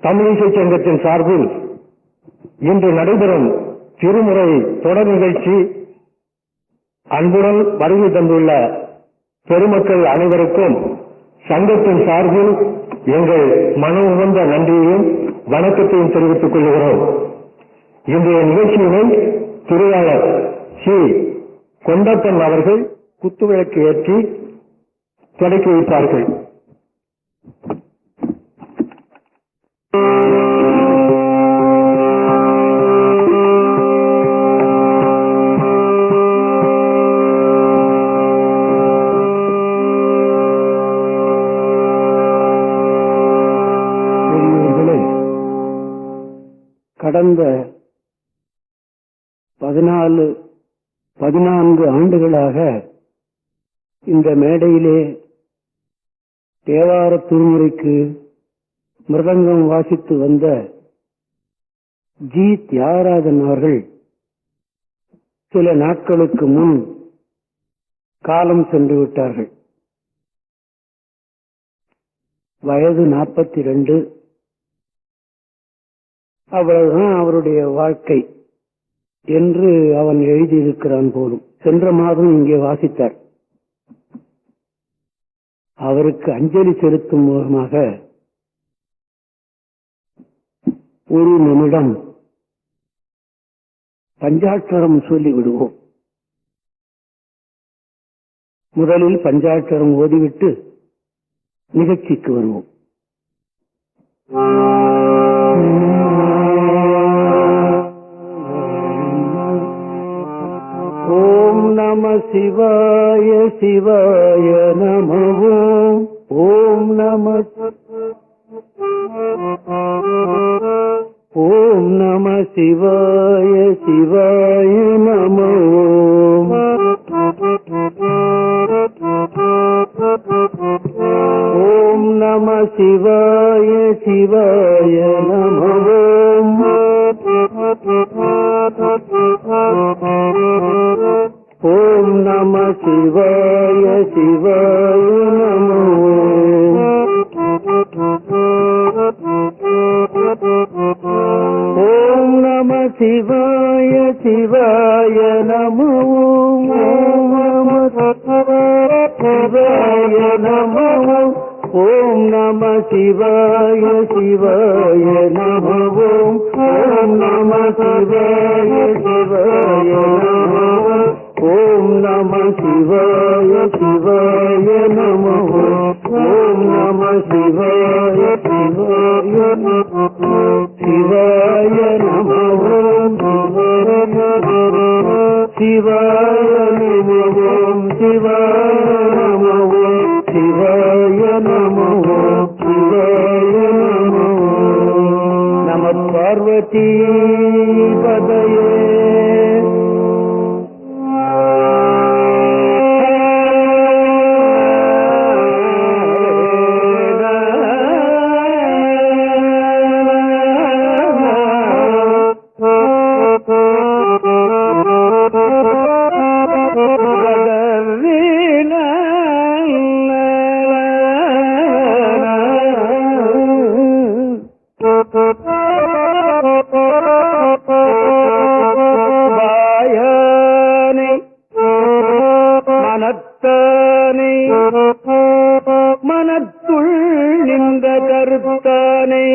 தமிழிசை சங்கத்தின் சார்பில் இன்று நடைபெறும் திருமுறை தொடர் நிகழ்ச்சி அன்புடன் வருகை தந்துள்ள பெருமக்கள் அனைவருக்கும் சங்கத்தின் சார்பில் எங்கள் மன உகந்த நன்றியையும் வணக்கத்தையும் தெரிவித்துக் கொள்கிறோம். இன்றைய நிகழ்ச்சியினை திருவாளர் சி கொண்டப்பன் அவர்கள் குத்துவிளக்கு ஏற்றி தொடக்கி வைப்பார்கள். கடந்த 14 ஆண்டுகளாக இந்த மேடையிலே தேவார திருமுறைக்கு மிருதங்கம் வாசித்து வந்த ஜி தியாகராஜன் அவர்கள் சில நாட்களுக்கு முன் காலம் சென்று விட்டார்கள். வயது 42. அவ்வளவுதான் அவருடைய வாழ்க்கை என்று அவன் எழுதியிருக்கிறான் போலும். சென்ற மாதம் இங்கே வாசித்தார். அவருக்கு அஞ்சலி செலுத்தும் மூலமாக ஒரு நிமிடம் பஞ்சாட்சரம் சொல்லிவிடுவோம். முதலில் பஞ்சாட்சரம் ஓதிவிட்டு நிகழ்ச்சிக்கு வருவோம். ஓம் நம சிவாய சிவாய நமோ. ஓம் நம சிவாய சிவாய நமோ. ஓம் நம சிவாய சிவாய நமோ. ஓம் நம சிவாய சிவாய நமோ. ஓம் நம சிவாய சிவாய நமோ. சிவாய நமோ. ஓம் நம சிவாய சிவாய நமோ. ஓம் நம சிவாய சிவாய நமோ. ஓம் நம சிவாய சிவாய நமோ. ஓம் நம சிவாய சிவாய சிவாய நமோ. சிவாய நமோ. சிவாய நமோ. சிவாய நமோ. சிவாய நமோ. நம பார்வதி பதயே. மனத்துள் நின்ற கருத்தானை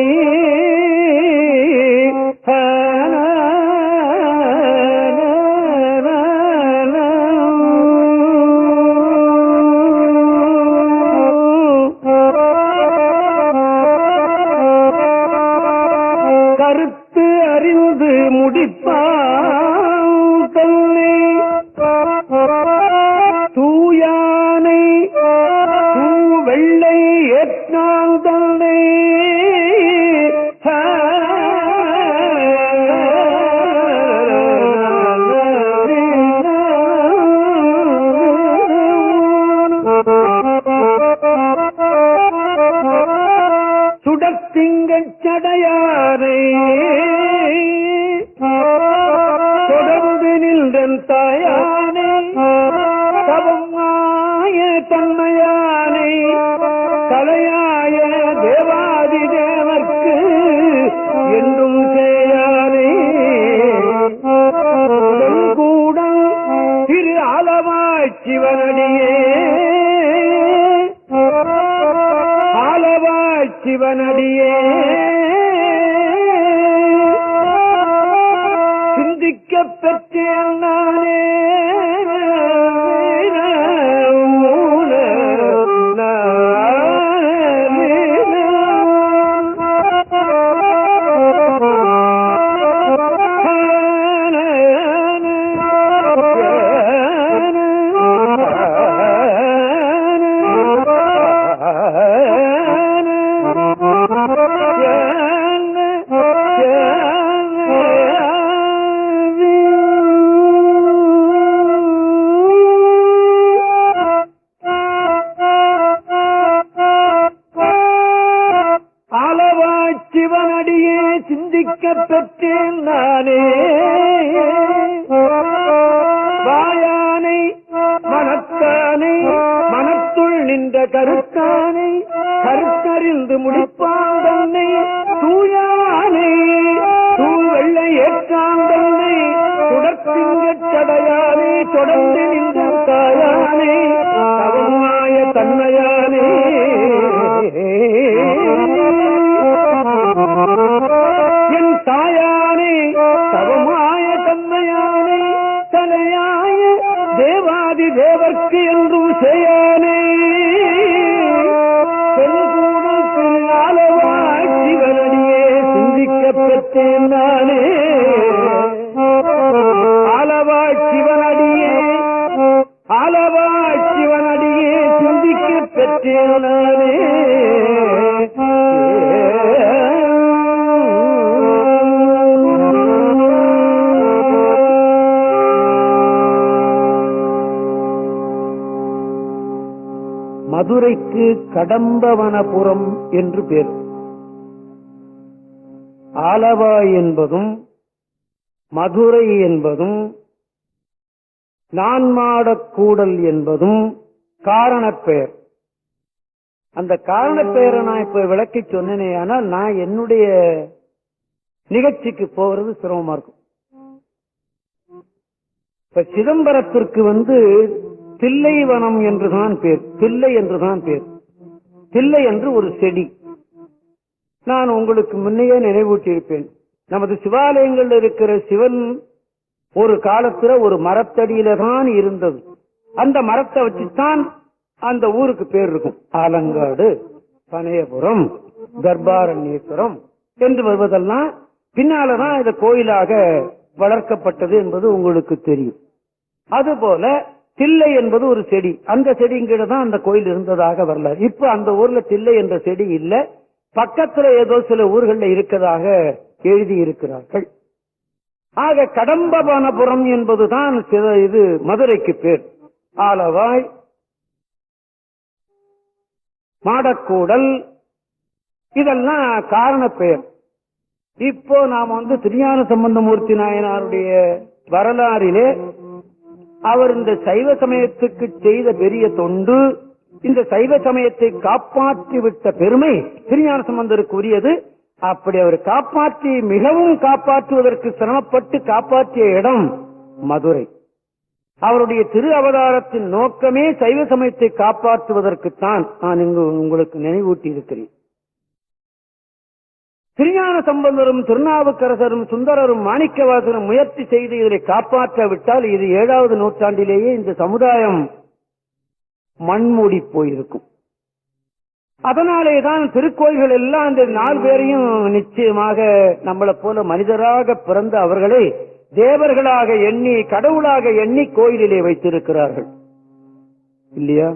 கருத்து அறிந்து முடிப்பான் தன்னை தூயானை வெள்ளை ஏற்றான் தன்னை சுடத்திங்கச் சடையாரை தொடர்ந்து நின்றன் தாயானை தவம் ஆய தன்மையானை தலையாய தேவாதி தேவர்க்கு சிவனடியே சிந்திக்க பெற்றேன் நானே சிவனடியே சிந்திக்க பெற்றேன் நானே வாயானை மனத்தானை மனத்துள் நின்ற கருத்தானை கருத்தறிந்து முடிப்பான் தன்னை தூயானை தூவெள்ளை ஏற்றான் தன்னை சுடற்சிங்கச் சடையானை தொடர்ந்து நின்ற தாயானை தவமாய தன்மையானே என் தாயானே தவமாய தன்மையானே தலையாய தேவாதி தேவர்க்கு என்றும் செய்யானே செல்கூடல் திருநாளவாய் சிவனடியே சிந்திக்க பெற்றேன் நானே ஆலவாய் சிவனடியே ஆலவாய் சிவனடியே சிந்திக்க பெற்றேன் நானே மதுரைக்கு கடம்பவனபுரம் என்று பேர். ஆலவாய் என்பதும் மதுரை என்பதும் நான்மாடக்கூடல் என்பதும் காரணப்பெயர். அந்த காரணப்பெயரை நான் இப்ப விளக்கி சொன்னேனே, ஆனால் நான் என்னுடைய நிகழ்ச்சிக்கு போகிறது சிரமமா இருக்கும். இப்ப சிதம்பரத்திற்கு தில்லைவனம் என்றுதான் பேர், தில்லை என்றுதான் பேர். தில்லை என்று ஒரு செடி. நான் உங்களுக்கு முன்னையே நினைவூட்டியிருப்பேன். நமது சிவாலயங்கள் இருக்கிற சிவன் ஒரு காலத்துல ஒரு மரத்தடியில தான் இருந்தது. அந்த மரத்தை வச்சுதான் அந்த ஊருக்கு பேர் இருக்கும். ஆலங்காடு, பனையபுரம், தர்பாரண்யேஸ்வரம் என்று வருவதெல்லாம் பின்னாலதான் இந்த கோயிலாக வளர்க்கப்பட்டது என்பது உங்களுக்கு தெரியும். அதுபோல தில்லை என்பது ஒரு செடி. அந்த செடிங்கிட்ட தான் அந்த கோயில் இருந்ததாக வரலாறு. இப்ப அந்த ஊர்ல தில்லை என்ற செடி இல்ல, பக்கத்துல ஏதோ சில ஊர்கள்ல இருக்கதாக எழுதியிருக்கிறார்கள். ஆக கடம்பவனபுரம் என்பதுதான் இது மதுரைக்கு பேர். ஆலவாய், மாடக்கூடல் இதெல்லாம் காரண பெயர். இப்போ நாம திருஞான சம்பந்தமூர்த்தி நாயனாருடைய வரலாறிலே அவர் இந்த சைவ சமயத்துக்கு செய்த பெரிய தொண்டு, இந்த சைவ சமயத்தை காப்பாற்றிவிட்ட பெருமை திருஞான சம்பந்தருக்கு உரியது. அப்படி அவர் காப்பாற்றி, மிகவும் காப்பாற்றுவதற்கு சிரமப்பட்டு காப்பாற்றிய இடம் மதுரை. அவருடைய திரு அவதாரத்தின் நோக்கமே சைவ சமயத்தை காப்பாற்றுவதற்குத்தான் நான் இங்கு உங்களுக்கு நினைவூட்டி இருக்கிறேன். திருஞான சம்பந்தரும் திருநாவுக்கரசரும் சுந்தரரும் மாணிக்கவாசரும் முயற்சி செய்து இதை காப்பாற்றாவிட்டால் இது 7வது நூற்றாண்டிலேயே இந்த சமுதாயம் மண்மூடி போயிருக்கும். அதனாலேதான் திருக்கோயில்கள் எல்லாம் அந்த 4 பேரையும் நிச்சயமாக நம்மளை போல மனிதராக பிறந்த அவர்களை தேவர்களாக எண்ணி, கடவுளாக எண்ணி கோயிலிலே வைத்திருக்கிறார்கள் இல்லையா?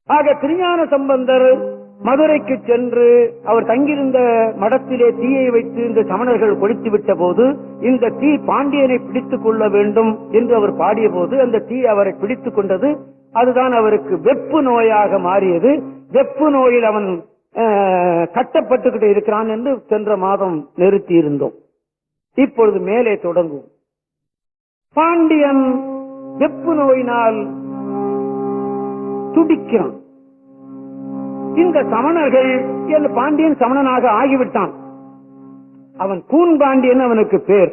ஆக திருஞான சம்பந்தர் மதுரைக்கு சென்று அவர் தங்கியிருந்த மடத்திலே தீயை வைத்து இந்த சமணர்கள் கொளுத்து விட்ட போது, இந்த தீ பாண்டியனை பிடித்துக் கொள்ள வேண்டும் என்று அவர் பாடிய போது அந்த தீ அவரை பிடித்துக் கொண்டது. அதுதான் அவருக்கு வெப்பு நோயாக மாறியது. வெப்பு நோயில் அவன் கட்டப்பட்டுக்கிட்டு இருக்கிறான் என்று சென்ற மாதம் நிறுத்தி இருந்தோம். இப்பொழுது மேலே தொடங்கும். பாண்டியன் வெப்பு நோயினால் துடிக்கிறான். இந்த சமணர்கள், பாண்டியன் சமணனாக ஆகிவிட்டான். அவன் கூன் பாண்டியன் அவனுக்கு பேர்.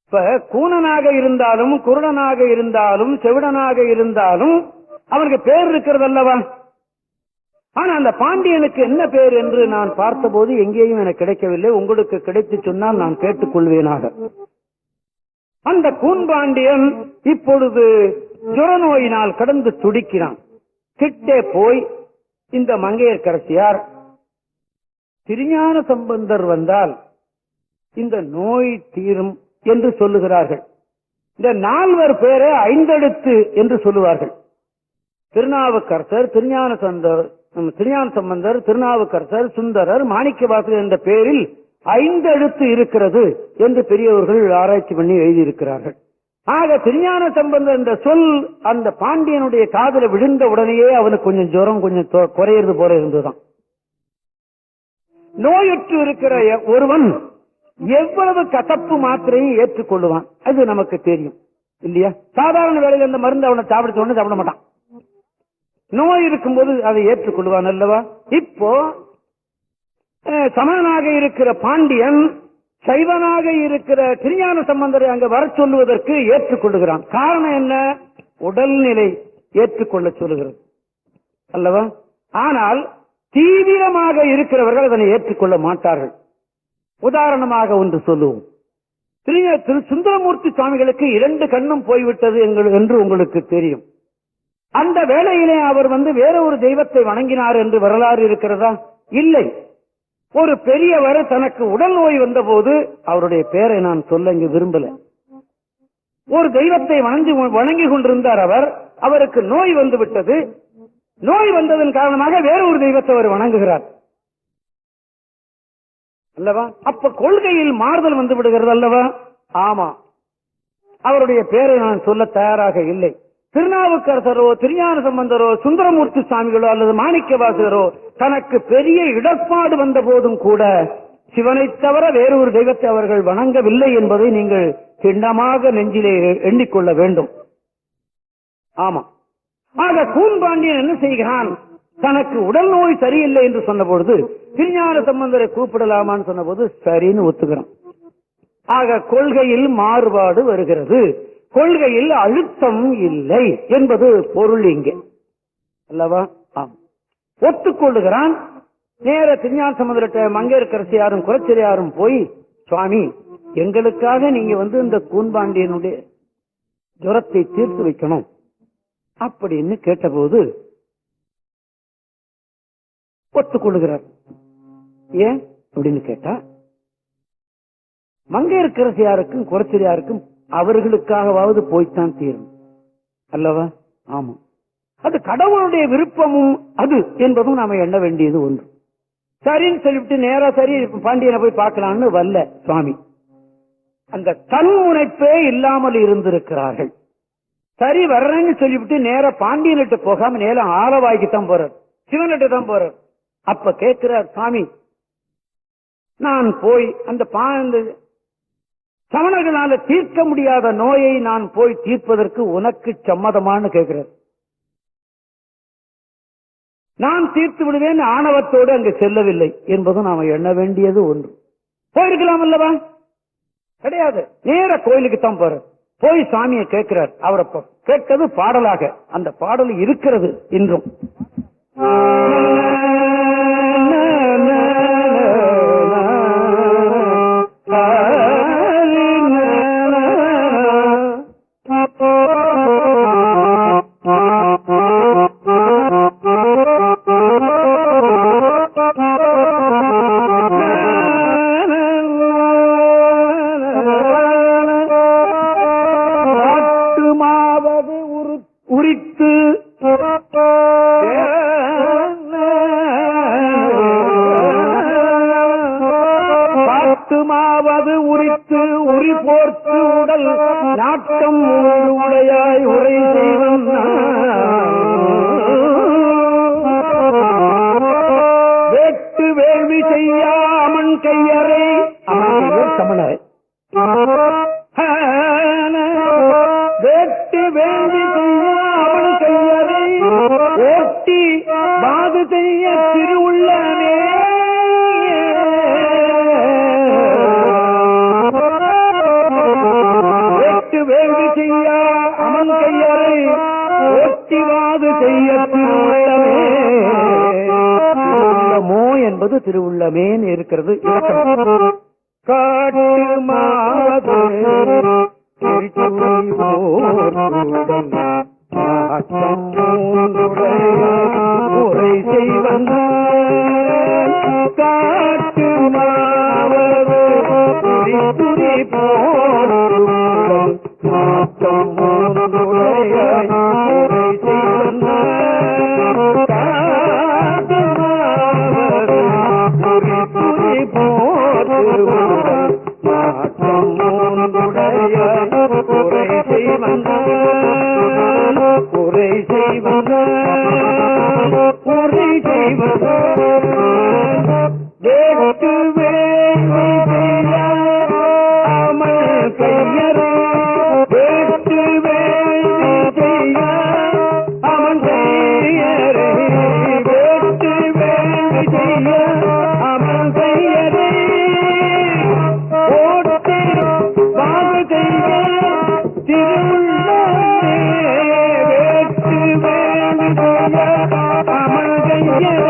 இப்ப கூனனாக இருந்தாலும், குருடனாக இருந்தாலும், செவிடனாக இருந்தாலும் அவனுக்கு பேர் இருக்கிறது அல்லவா? ஆனா அந்த பாண்டியனுக்கு என்ன பேர் என்று நான் பார்த்தபோது எங்கேயும் எனக்கு கிடைக்கவில்லை. உங்களுக்கு கிடைத்து சொன்னால் நான் கேட்டுக் கொள்வேனாக. அந்த கூன்பாண்டியன் இப்பொழுது ஜுர நோயினால் கடந்து துடிக்கிறான். கிட்டே போய் இந்த மங்கையர்க்கரசியார், திருஞான சம்பந்தர் வந்தால் இந்த நோய் தீரும் என்று சொல்லுகிறார்கள். இந்த 4 பேரை 5 எழுத்து என்று சொல்லுவார்கள். திருநாவுக்கரசர், திருஞான சம்பந்தர், திருநாவுக்கரசர், சுந்தரர், மாணிக்கவாசகர் என்ற பெயரில் 5 எழுத்து இருக்கிறது என்று பெரியவர்கள் ஆராய்ச்சி பண்ணி எழுதியிருக்கிறார்கள். ஆக திருஞான சம்பந்தர் என்ற சொல் அந்த பாண்டியனுடைய காதல விழுந்த உடனேயே அவனுக்கு கொஞ்சம் ஜுரம் கொஞ்சம் குறையிறது போல இருந்துதான். நோயுற்று இருக்கிற ஒருவன் எவ்வளவு கசப்பு மாத்திரையும் ஏற்றுக்கொள்ளுவான், அது நமக்கு தெரியும் இல்லையா? சாதாரண வேலையில் அந்த மருந்து அவனை சாப்பிடுத்த உடனே சாப்பிட மாட்டான். நோய் இருக்கும்போது அதை ஏற்றுக்கொள்வான் அல்லவா? இப்போ சமனாக இருக்கிற பாண்டியன் சைவனாக இருக்கிற திருஞான சம்பந்தரை அங்க வர சொல்லுவதற்கு ஏற்றுக்கொள்ளுகிறான். காரணம் என்ன? உடல்நிலை ஏற்றுக்கொள்ள சொல்லுகிறது அல்லவா? ஆனால் தீவிரமாக இருக்கிறவர்கள் அதனை ஏற்றுக்கொள்ள மாட்டார்கள். உதாரணமாக ஒன்று சொல்லுவோம். திரு சுந்தரமூர்த்தி சுவாமிகளுக்கு 2 கண்ணும் போய்விட்டது என்று உங்களுக்கு தெரியும். அந்த வேளையிலே அவர் வேற ஒரு தெய்வத்தை வணங்கினார் என்று வரலாறு இருக்கிறதா? இல்லை. ஒரு பெரியவர் தனக்கு உடல் நோய் வந்த போது, அவருடைய பெயரை நான் சொல்ல இங்கு விரும்பல, ஒரு தெய்வத்தை வணங்கி கொண்டிருந்தார். அவருக்கு நோய் வந்து விட்டது. நோய் வந்ததன் காரணமாக வேற ஒரு தெய்வத்தை அவர் வணங்குகிறார் அல்லவா? அப்ப கொள்கையில் மாறுதல் வந்து விடுகிறது அல்லவா? ஆமா. அவருடைய பெயரை நான் சொல்ல தயாராக இல்லை. திருநாவுக்கரசரோ, திருஞான சம்பந்தரோ, சுந்தரமூர்த்தி சுவாமிகளோ அல்லது மாணிக்கவாசகரோ தனக்கு பெரிய இடர்பாடு வந்த போதும் கூட சிவனை தவிர வேறொரு தெய்வத்தை அவர்கள் வணங்கவில்லை என்பதை நீங்கள் திண்ணமாக நெஞ்சிலே எண்ணிக்கொள்ள வேண்டும். ஆமா. ஆக கூன்பாண்டியன் என்ன செய்கிறான்? தனக்கு உடல் நோய் சரியில்லை என்று சொன்ன பொழுது திருஞான சம்பந்தரை கூப்பிடலாமான்னு சொன்ன போது சரின்னு ஒத்துக்கிறான். ஆக கொள்கையில் மாறுபாடு வருகிறது, கொள்கையில் அழுத்தம் இல்லை என்பது பொருள் இங்கே அல்லவா? ஆம். ஒத்துக்கொள்ளுகிறான். நேர திருஞான சம்பந்தர்கிட்ட மங்கையர்க்கரசியாரும் குலச்சிறையாரும் போய், சுவாமி எங்களுக்காக நீங்க இந்த கூன்பாண்டியனுடைய ஜுரத்தை தீர்த்து வைக்கணும் அப்படின்னு கேட்டபோது ஒத்துக்கொள்ளுகிறார். ஏன் அப்படின்னு கேட்டா, மங்கையர்க்கரசியாருக்கும் குலச்சிறையாருக்கும் அவர்களுக்காகவாவது போய்த்தான் தீரும் அல்லவா? ஆமா. அது கடவுளுடைய விருப்பமும் அது என்பதும் நாம எண்ண வேண்டியது ஒன்று. சரின்னு சொல்லிவிட்டு நேரா சரி பாண்டியனை போய் பார்க்கலான்னு வரல சுவாமி. அந்த தன்முனைப்பே இல்லாமல் இருந்திருக்கிறார்கள். சரி வர்றேன்னு சொல்லிவிட்டு நேர பாண்டியனிட்டு போகாம நேரம் ஆலவாய்க்குத்தான் போறார், சிவனிட்டு தான் போறார். அப்ப கேட்கிறார், சுவாமி நான் போய் அந்த சமணர்களால தீர்க்க முடியாத நோயை நான் போய் தீர்ப்பதற்கு உனக்கு சம்மதமானு கேட்கிறார். நான் தீர்த்து விடுவேன் ஆணவத்தோடு அங்கு செல்லவில்லை என்பதும் நாம எண்ண வேண்டியது ஒன்று. போயிருக்கலாம் அல்லவா? கிடையாது. நேர கோயிலுக்கு தான் போற. போய் சாமியை கேட்கிறார். அவரை கேட்கறது பாடலாக, அந்த பாடல் இருக்கிறது இன்றும். என்பது திருவுள்ளமேன் இருக்கிறது. காட்டு மாது முறை செய்வந்த காட்டு மாவது துரி போடும் மாற்றம் முறை செய்வந்த காட்டு மாவது துரி போடும் மாற்றம் முறை செய்வந்த உரை செய்வந்த உரை செய்வந்த வேட்டு வேண்டி அமல் கையறு வேட்டு வேண்டி அமன் கையறை வேட்டு வேண்டி அமன் கையறை ஓட்டு பாவு கைய திருவுள்ளே வேட்டு வேண்டி அமன் கையறை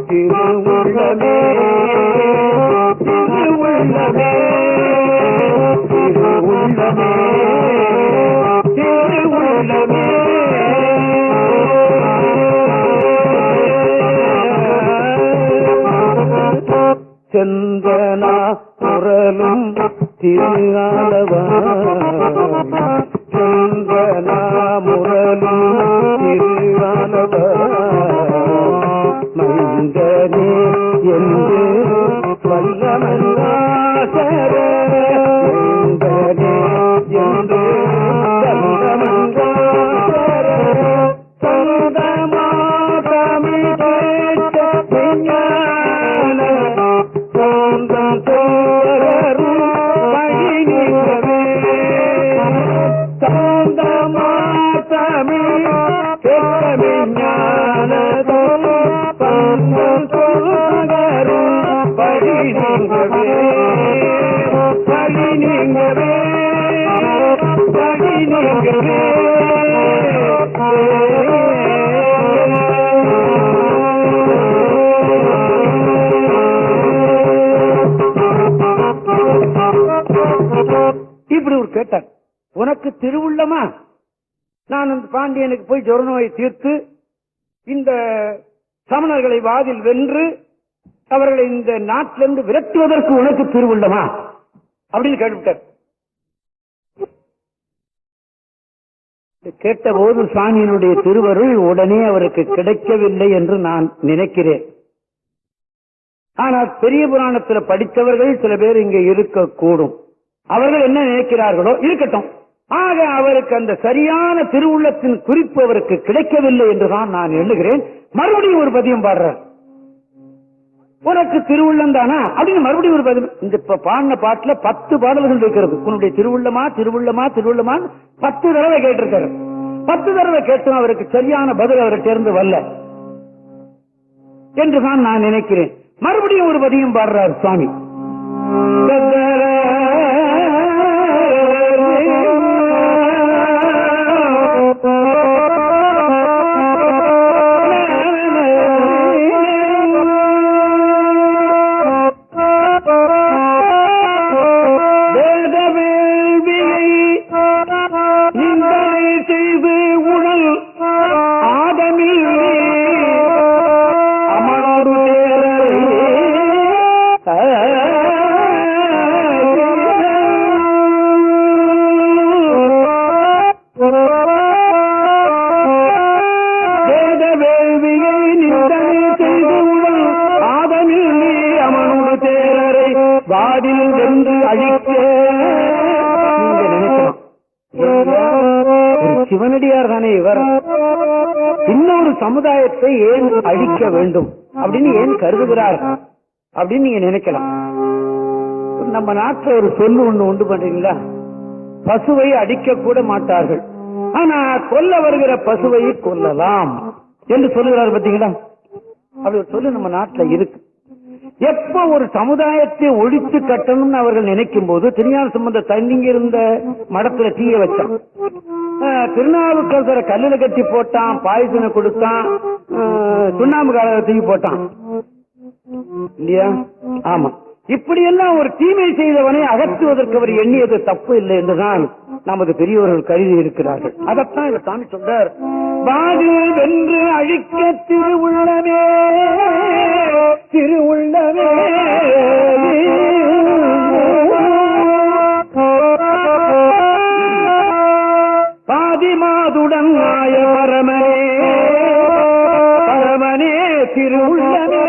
திருவுள்ளமே திருவுள்ளமே திருவுள்ளமே திருவுள்ளமே செந்தனா குரலும் திருஆலவா செந்தனா முரலும் திருஆலவா மந்தனே என்று வல்லமந்தாசர மந்தனே என்று வல்லமந்தாசர சந்தமா தமிழ் கேட்ட விஞ்ஞான சொந்தம் தோழரும் பழினிக்கவே சந்தமா தமிழ் கேட்ட விஞ்ஞானதும் சொந்தம் தோழரும் பழினிக்கவே பழினிக்கவே பழினிக்கவே இப்படி ஒரு கேட்டார், உனக்கு திருவுள்ளமா? நான் அந்த பாண்டியனுக்கு போய் ஜொர நோயை தீர்த்து இந்த சமணர்களை வாதில் வென்று அவர்களை இந்த நாட்டிலிருந்து விரட்டுவதற்கு உனக்கு திருவுள்ளமா அப்படின்னு கேட்டுவிட்டார். கேட்டபோது சுவாமியினுடைய திருவருள் உடனே அவருக்கு கிடைக்கவில்லை என்று நான் நினைக்கிறேன். ஆனால் பெரிய புராணத்தில் படித்தவர்கள் சில பேர் இங்கே இருக்கக்கூடும். அவர்கள் என்ன நினைக்கிறார்களோ இருக்கட்டும். ஆக அவருக்கு அந்த சரியான திருவுள்ளத்தின் குறிப்பு அவருக்கு கிடைக்கவில்லை என்றுதான் நான் எண்ணுகிறேன். மறுபடியும் ஒரு பதியம் பாடுறார், உனக்கு திருவுள்ளம் தானா அப்படின்னு மறுபடியும் ஒரு பதியம். இந்த பாடின பாட்டுல 10 பாடல்கள் இருக்கிறது. உன்னுடைய திருவுள்ளமா திருவுள்ளமா திருவுள்ளமா 10 தடவை கேட்டிருக்காரு. 10 தடவை கேட்டும் அவருக்கு சரியான பதில் அவரை சேர்ந்து வரல என்றுதான் நான் நினைக்கிறேன். மறுபடியும் ஒரு பதியம் பாடுறார் சுவாமி. வாதில் வென்று அழிக்க சிவனடியார் தானே இவர், இன்னொரு சமுதாயத்தை ஏன் அழிக்க வேண்டும் அப்படின்னு ஏன் கருதுகிறார் அப்படின்னு நீங்க நினைக்கலாம். நம்ம நாட்டில் ஒரு சொல்லு ஒண்ணு உண்டு பண்றீங்களா, பசுவை அடிக்க கூட மாட்டார்கள், ஆனா கொல்ல வருகிற பசுவை கொல்லலாம் என்று சொல்லுகிறார். பாத்தீங்களா, அப்படி ஒரு சொல்லு நம்ம நாட்டில் இருக்கு. எப்ப ஒரு சமுதாயத்தை ஒழித்து கட்டணும்னு அவர்கள் நினைக்கும் போது திருஞான சம்பந்த தங்கிங்க இருந்த மடத்துல தீய வச்சான். திருநாவுக்கரசரை கல்லுல கட்டி போட்டான், பாய்சனை கொடுத்தான், சுண்ணாம்பு கால தூக்கி போட்டான் இல்லையா? ஆமா. இப்படி எல்லாம் ஒரு தீமை செய்தவனை அகற்றுவதற்கு அவர் எண்ணியது தப்பு இல்லை என்றுதான் நமது பெரியவர்கள் கருதி இருக்கிறார்கள். அதைத்தான் இந்த சாமி சொல்றார். வாதில் வென்று அழிக்க திருவுள்ளமே திருவுள்ளமே பாதிமாதுடன் நாய பரமனே பரமனே திருவுள்ளமே.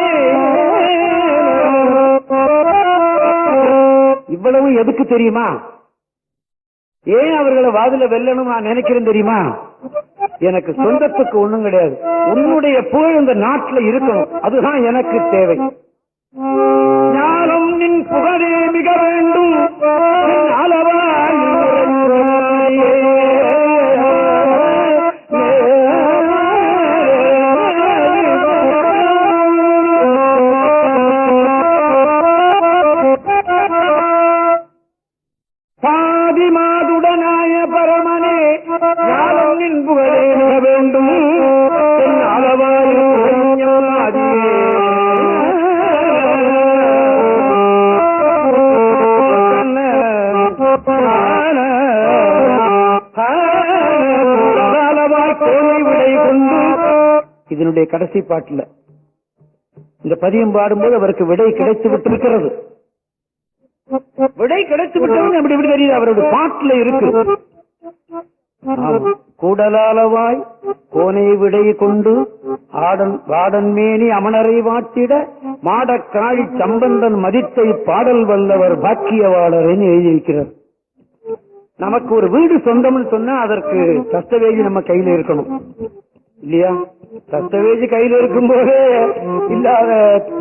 இவ்வளவு எதுக்கு தெரியுமா? ஏன் அவர்களை வாதில வெல்லணும் நான் நினைக்கிறேன் தெரியுமா? எனக்கு சொந்தத்துக்கு ஒண்ணும் கிடையாது, உன்னுடைய புகழ் இந்த நாட்டில் இருக்கணும், அதுதான் எனக்கு தேவை. ஞானம் நின் புகழே மிக வேண்டும் பாதிமாதுடனாய பரமனே ஞானம் நின் புகழே மிக வேண்டும் இதனுடைய கடைசி பாட்டுல இந்த பதியம் பாடும்போது அவருக்கு விடை கிடைத்து விட்டிருக்கிறது. விடை கிடைத்து விட்டது அப்படி எப்படி தெரியுது? அவருடைய பாட்டுல இருக்கு. கூடலாளவாய் கோனை விடை கொண்டு ஆடன் வாடன் மேனி அமணரை வாட்டிட மாடக்காழி சம்பந்தன் மதித்தை பாடல் வல்லவர் பாக்கியவாளர் எழுதியிருக்கிறார். நமக்கு ஒரு வீடு சொந்தம்னு சொன்னா அதற்கு தஸ்தவேஜி நம்ம கையில இருக்கணும் இல்லையா? தஸ்தவேஜி கையில இருக்கும் போதே இல்லாத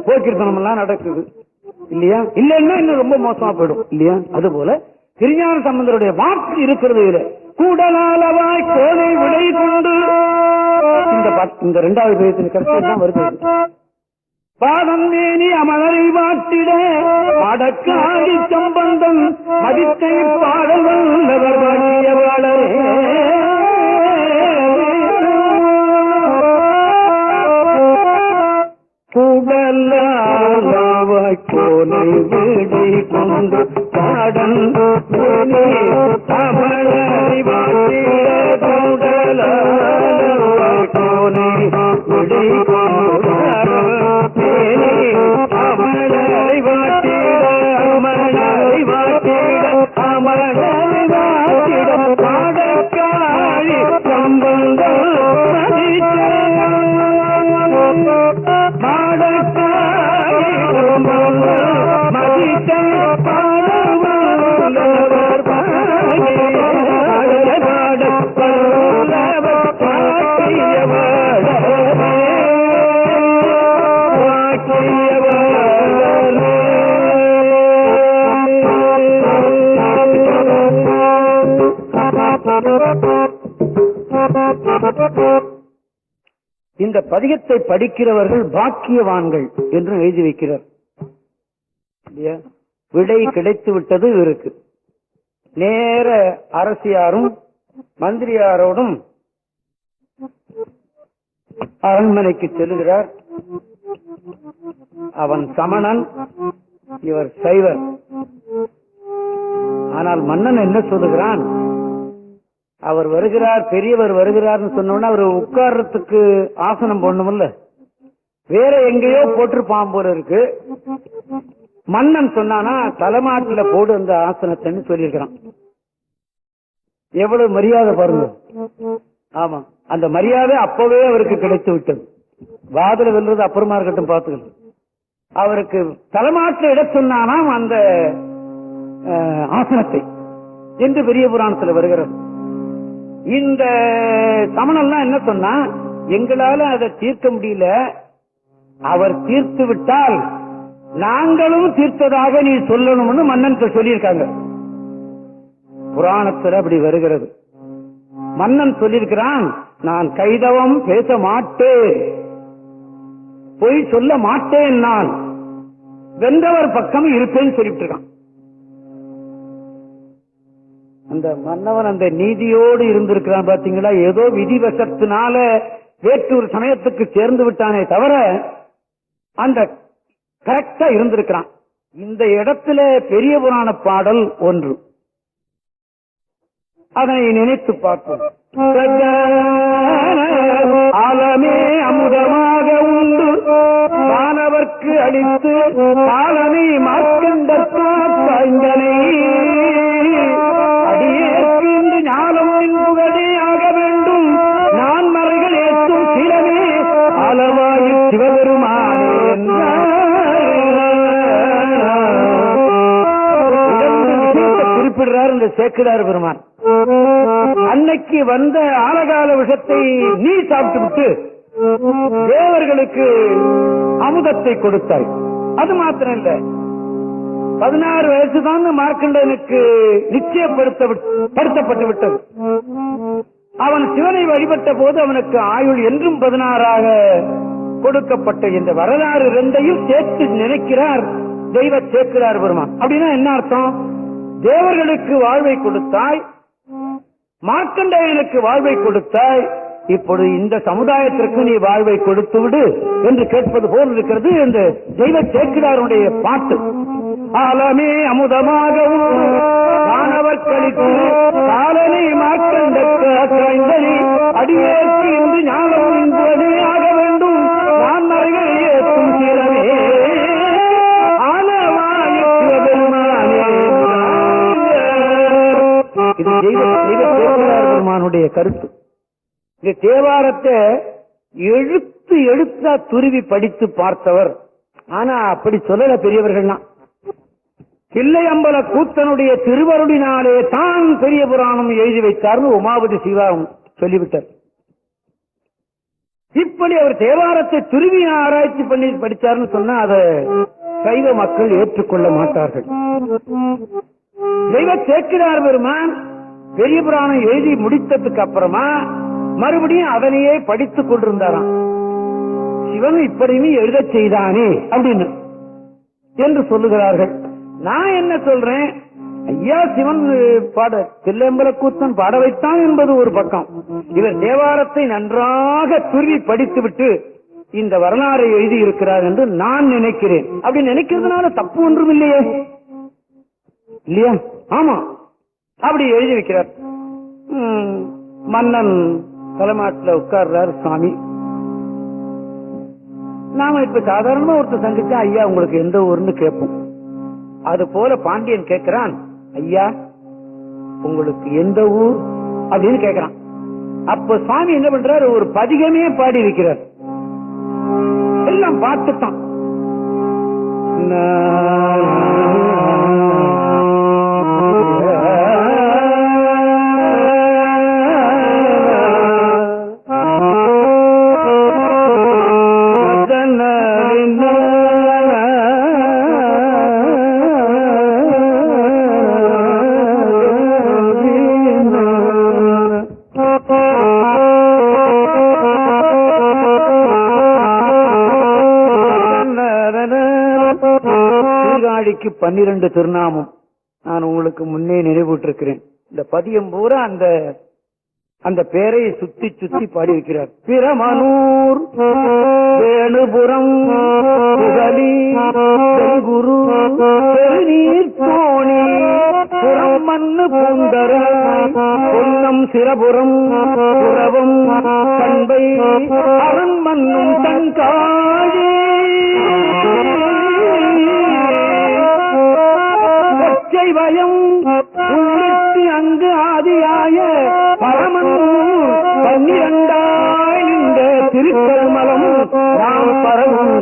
போக்கிருத்தனம் எல்லாம் நடக்குது இல்லையா? இல்லைன்னா இன்னும் ரொம்ப மோசமா போயிடும் இல்லையா? அதுபோல திருஞான சம்பந்தருடைய வாக்கு இருக்கிறது. இதுல கூடலாளவாய் கோனை விடை கொண்டு இந்த இரண்டாவது பேரத்தின் கருத்து தான் வருது. பாதம் மேனி அமலரை வாட்டிட மடக்காடி சம்பந்தம் மதித்தை பாடல் வல்லவர் பாக்கியவாளரே. கூடலாளவாய் கோனை விடை கொண்டு பாடன் அமலரை வாட்டிட கூடலாளவாய் கோனை விடை கொண்டு அமலரை வாட்டிட அமலரை வாட்டிட அமலரை வாட்டிட பாடக்காழி சம்பந்தம் இந்த பதிகத்தை படிக்கிறவர்கள் பாக்கியவான்கள் என்று எழுதி வைக்கிறார். விடை கிடைத்து விட்டது இவருக்கு. நேர அரசியாரும் மந்திரியாரோடும் அரண்மனைக்கு செல்லுகிறார். அவன் சமணன், இவர் சைவர். ஆனால் மன்னன் என்ன சொல்லுகிறான்? அவர் வருகிறார், பெரியவர் வருகிறார் சொன்னோன்னா அவர் உட்கார்றதுக்கு ஆசனம் போடணும்ல, வேற எங்கேயோ போட்டிருப்பான் போல இருக்கு. மன்னன் சொன்னானா தலைமாட்டில போடு அந்த ஆசனத்தைன்னு சொல்லியிருக்கிறான். எவ்வளவு மரியாதை பாருங்க. ஆமா, அந்த மரியாதை அப்பவே அவருக்கு கிடைத்து விட்டது. வாதில வெல்றது அப்புறமா இருக்கட்டும் பார்த்துக்கணும். அவருக்கு தலைமாட்டில் இட சொன்னானாம் அந்த ஆசனத்தை என்று பெரிய புராணத்தில் வருகிறது. இந்த சமணம்லாம் என்ன சொன்னா, எங்களால அதை தீர்க்க முடியல, அவர் தீர்த்து விட்டால் நாங்களும் தீர்த்ததாக நீ சொல்லணும்னு மன்னன் சொல்லியிருக்காங்க. புராணத்தில் அப்படி வருகிறது. மன்னன் சொல்லியிருக்கிறான், நான் கைதவம் பேச மாட்டேன், பொய் சொல்ல மாட்டேன், நான் வென்றவர் பக்கம் இருப்பேன்னு சொல்லிட்டு இருக்கான். அந்த மன்னவன் அந்த நீதியோடு இருந்திருக்கிறான் பாத்தீங்களா. ஏதோ விதிவசத்தினால வேற்றூர் சமயத்துக்கு சேர்ந்து விட்டானே தவிர அந்த கரெக்டா இருந்திருக்கிறான். இந்த இடத்துல பெரிய புராண பாடல் ஒன்று, அதனை நினைத்து பார்ப்போம். ஆலமே அமுதமாக உண்டு மாணவர்க்கு அளித்து காலனை மார்க்கண்டனை அடியேற்கு இன்று ஞானம் புகழே ஆக வேண்டும். நான் மறைகள் ஏற்றும் சிலமே அளவாயு சிவபெருமானே குறிப்பிடுறார் இந்த சேக்கிழார் பெருமான். அன்னைக்கு வந்த ஆலகால விஷத்தை நீ சாப்பிட்டு விட்டு தேவர்களுக்கு அமுதத்தை கொடுத்தாய். அது மாத்திரம் இல்ல, 16 வயசுதான் மார்க்கண்டனுக்கு நிச்சயப்படுத்தப்பட்டு விட்டது. அவன் சிவனை வழிபட்ட போது அவனுக்கு ஆயுள் என்றும் 16ஆக கொடுக்கப்பட்ட இந்த வரலாறு ரெண்டையும் சேர்த்து நினைக்கிறார் தெய்வ சேக்கிழார் பெருமான். அப்படின்னா என்ன அர்த்தம்? தேவர்களுக்கு வாழ்வை கொடுத்தாய், மார்க்கண்டேயனுக்கு வாழ்வை கொடுத்தாய், இப்பொழுது இந்த சமுதாயத்திற்கு நீ வாழ்வை கொடுத்து விடு என்று கேட்பது போல் இருக்கிறது இந்த தெய்வ சேக்கிழாருடைய பாட்டு. ஆலமே அமுதமாக மாணவர் கழித்து காலனை மார்க்கண்டனை அடியேற்கு இன்று ஞானம் என்பதே ஆக வேண்டும். நான் மறைகள் ஏற்றும் சிலவே இது பெருமானுடைய கருத்து. இந்த தேவாரத்தை எழுத்தா துருவி படித்து பார்த்தவர். ஆனா அப்படி சொல்லல பெரியவர்கள்லாம். தில்லையம்பல கூத்தனுடைய திருவருளினாலே தான் பெரிய புராணம் எழுதி வைத்தார்னு உமாபதி சிவாவும் சொல்லிவிட்டார். இப்படி அவர் தேவாரத்தை துருவி ஆராய்ச்சி பண்ணி படித்தார்னு சொன்னா அதை சைவ மக்கள் ஏற்றுக்கொள்ள மாட்டார்கள். தெய்வ சேக்கிழார் பெருமான் பெரிய புராணம் எழுதி முடித்ததுக்கு அப்புறமா மறுபடியும் அதனையே படித்துக் கொண்டிருந்தாராம். சிவன் இப்படியுமே எழுத செய்தானே அப்படின்னு என்று சொல்லுகிறார்கள். நான் என்ன சொல்றேன், ஐயா சிவன் பாட தில்லையம்பல கூத்தன் பாட வைத்தான் என்பது ஒரு பக்கம். இவர் தேவாரத்தை நன்றாக துருவி படித்துவிட்டு இந்த வரலாறை எழுதி இருக்கிறார் என்று நான் நினைக்கிறேன். அப்படி நினைக்கிறதுனால தப்பு ஒன்றும் இல்லையே, இல்லையா? ஆமா, அப்படி எழுதி வைக்கிறார். மன்னன் தலைமாட்டில் உட்கார்றார் சுவாமி. நாம இப்ப சாதாரணமா ஒருத்தர் சந்திச்சா ஐயா உங்களுக்கு எந்த ஊர்னு கேட்போம். அது போல பாண்டியன் கேட்கிறான், ஐயா உங்களுக்கு எந்த ஊர் அப்படின்னு கேட்கிறான். அப்ப சுவாமி என்ன பண்றாரு, ஒரு பதிகமே பாடி இருக்கிறார். எல்லாம் பார்த்துட்டான். சீர்காழிக்கு 12 திருநாமம் நான் உங்களுக்கு முன்னே நினைவூட்டிருக்கிறேன். இந்த பதியம் பூரா அந்த பேரை சுத்தி சுத்தி பாடி இருக்கிறார். பிரமனூர், வேணுபுரம், புகலி, குரு, பெருநீர் தோணி, புறம் மண்ணு பூந்தர, பொன்னம் சிரபுரம், புறவம் கண்பை, அரண் மண்ணும் தன்காழி, வயம் உள்ளிட்டு அங்கு ஆதியாய பரமனூர் 12 இந்த திருக்கல்மலம் நாம் பரவும்.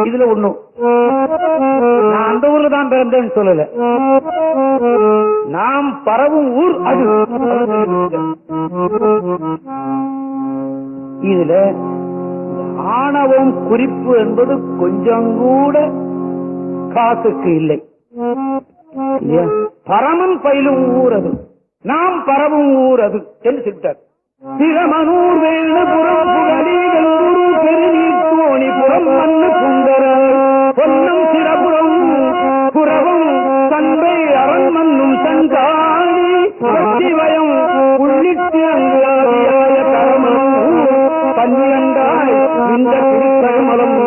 இதுல ஒண்ணும் நான் அந்த ஊர்ல தான் பிறந்தேன்னு சொல்லல, நாம் பரவும் ஊர் அது. இதுல ஆணவம் குறிப்பு என்பது கொஞ்சம் கூட காசுக்கு இல்லை. பரமன் பயிலும் ஊர் அது, நாம் பரவும் ஊர் அது என்று சொல்லிட்டார். பிரமனூர், வேணுபுரம், புகலி, வெல்குரு, திருநீர்த்தோணி புறம் மண்ணு புந்தர பொன்னம் சிறபுறம் புறவம் தந்தை அரண்மன்னும் சங்காணி சிவயம் உள்ளிட்டு அங்காதியாய கரமம் பன்னிரண்டாய் இந்த திருக்கமலம்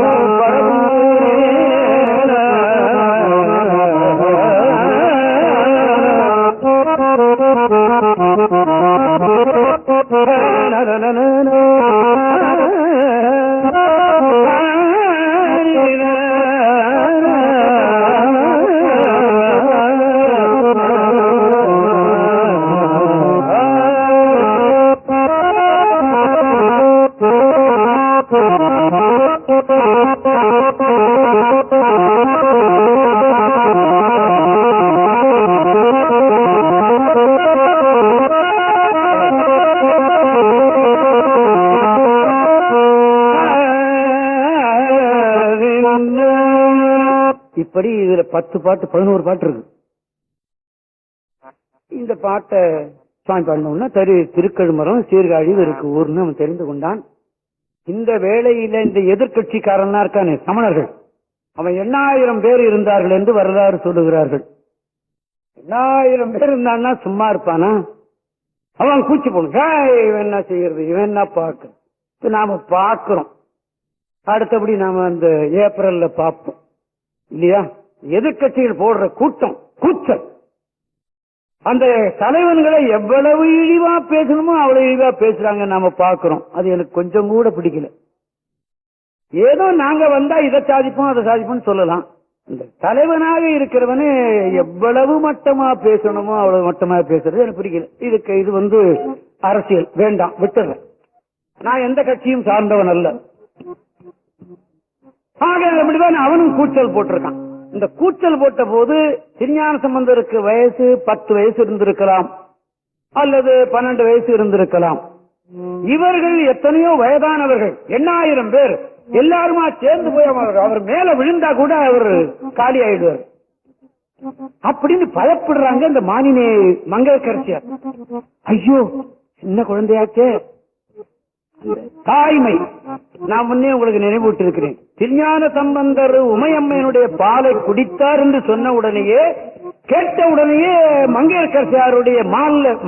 இப்படி இதுல 10 பாட்டு 11 பாட்டு இருக்கு. இந்த பாட்டை சுவாமி பாடணும்னா திருக்கழுமரம் சீர்காழி இருக்கு ஊர்னு அவன் தெரிந்து கொண்டான். இந்த வேளையில இந்த எதிர்கட்சிக்காரனா இருக்கானே சமணர்கள், அவன் 8000 பேர் இருந்தார்கள் என்று வரலாறு சொல்லுகிறார்கள். 8000 பேர் இருந்தான்னா சும்மா இருப்பானா? அவன் கூச்சி போன இவன் என்ன செய்யறது, இவன் என்ன பார்க்க நாம பார்க்கிறோம். அடுத்தபடி நாம அந்த ஏப்ரல்ல பார்ப்போம் இல்லையா? எதிர்கட்சிகள் போடுற கூட்டம் கூச்சல், அந்த தலைவன்களை எவ்வளவு இழிவா பேசணுமோ அவ்வளவு இழிவா பேசுறாங்க நாம பாக்குறோம். அது எனக்கு கொஞ்சம் கூட பிடிக்கல. ஏதோ நாங்க வந்தா இதை சாதிப்போம் அதை சாதிப்போம் சொல்லலாம். இந்த தலைவனாக இருக்கிறவனு எவ்வளவு மட்டமா பேசணுமோ அவ்வளவு மட்டமா பேசுறது எனக்கு பிடிக்கல. இது அரசியல் வேண்டாம், விட்டுறேன். நான் எந்த கட்சியும் சார்ந்தவன் அல்ல. அப்படிதான் அவனும் கூச்சல் போட்டிருக்கான். இந்த கூச்சல் போட்ட போது திருஞான சம்பந்தருக்கு வயசு 10 வயசு இருந்திருக்கலாம், அல்லது 12 வயசு இருந்திருக்கலாம். இவர்கள் எத்தனையோ வயதானவர்கள், 8000 பேர் எல்லாருமா சேர்ந்து போய் அவர் மேல விழுந்தா கூட அவர் காலி ஆயிடுவார் அப்படின்னு பயப்படுறாங்க. இந்த மானினே மங்கையர்க்கரசியார், ஐயோ சின்ன குழந்தையாச்சே. தாய்மை நான் முன்னே உங்களுக்கு நினைவூட்டி இருக்கிறேன். திருஞான சம்பந்தர் உமையம்மையினுடைய பாலை குடித்தார் என்று சொன்ன உடனேயே, கேட்ட உடனேயே மங்கையர்க்கரசியாருடைய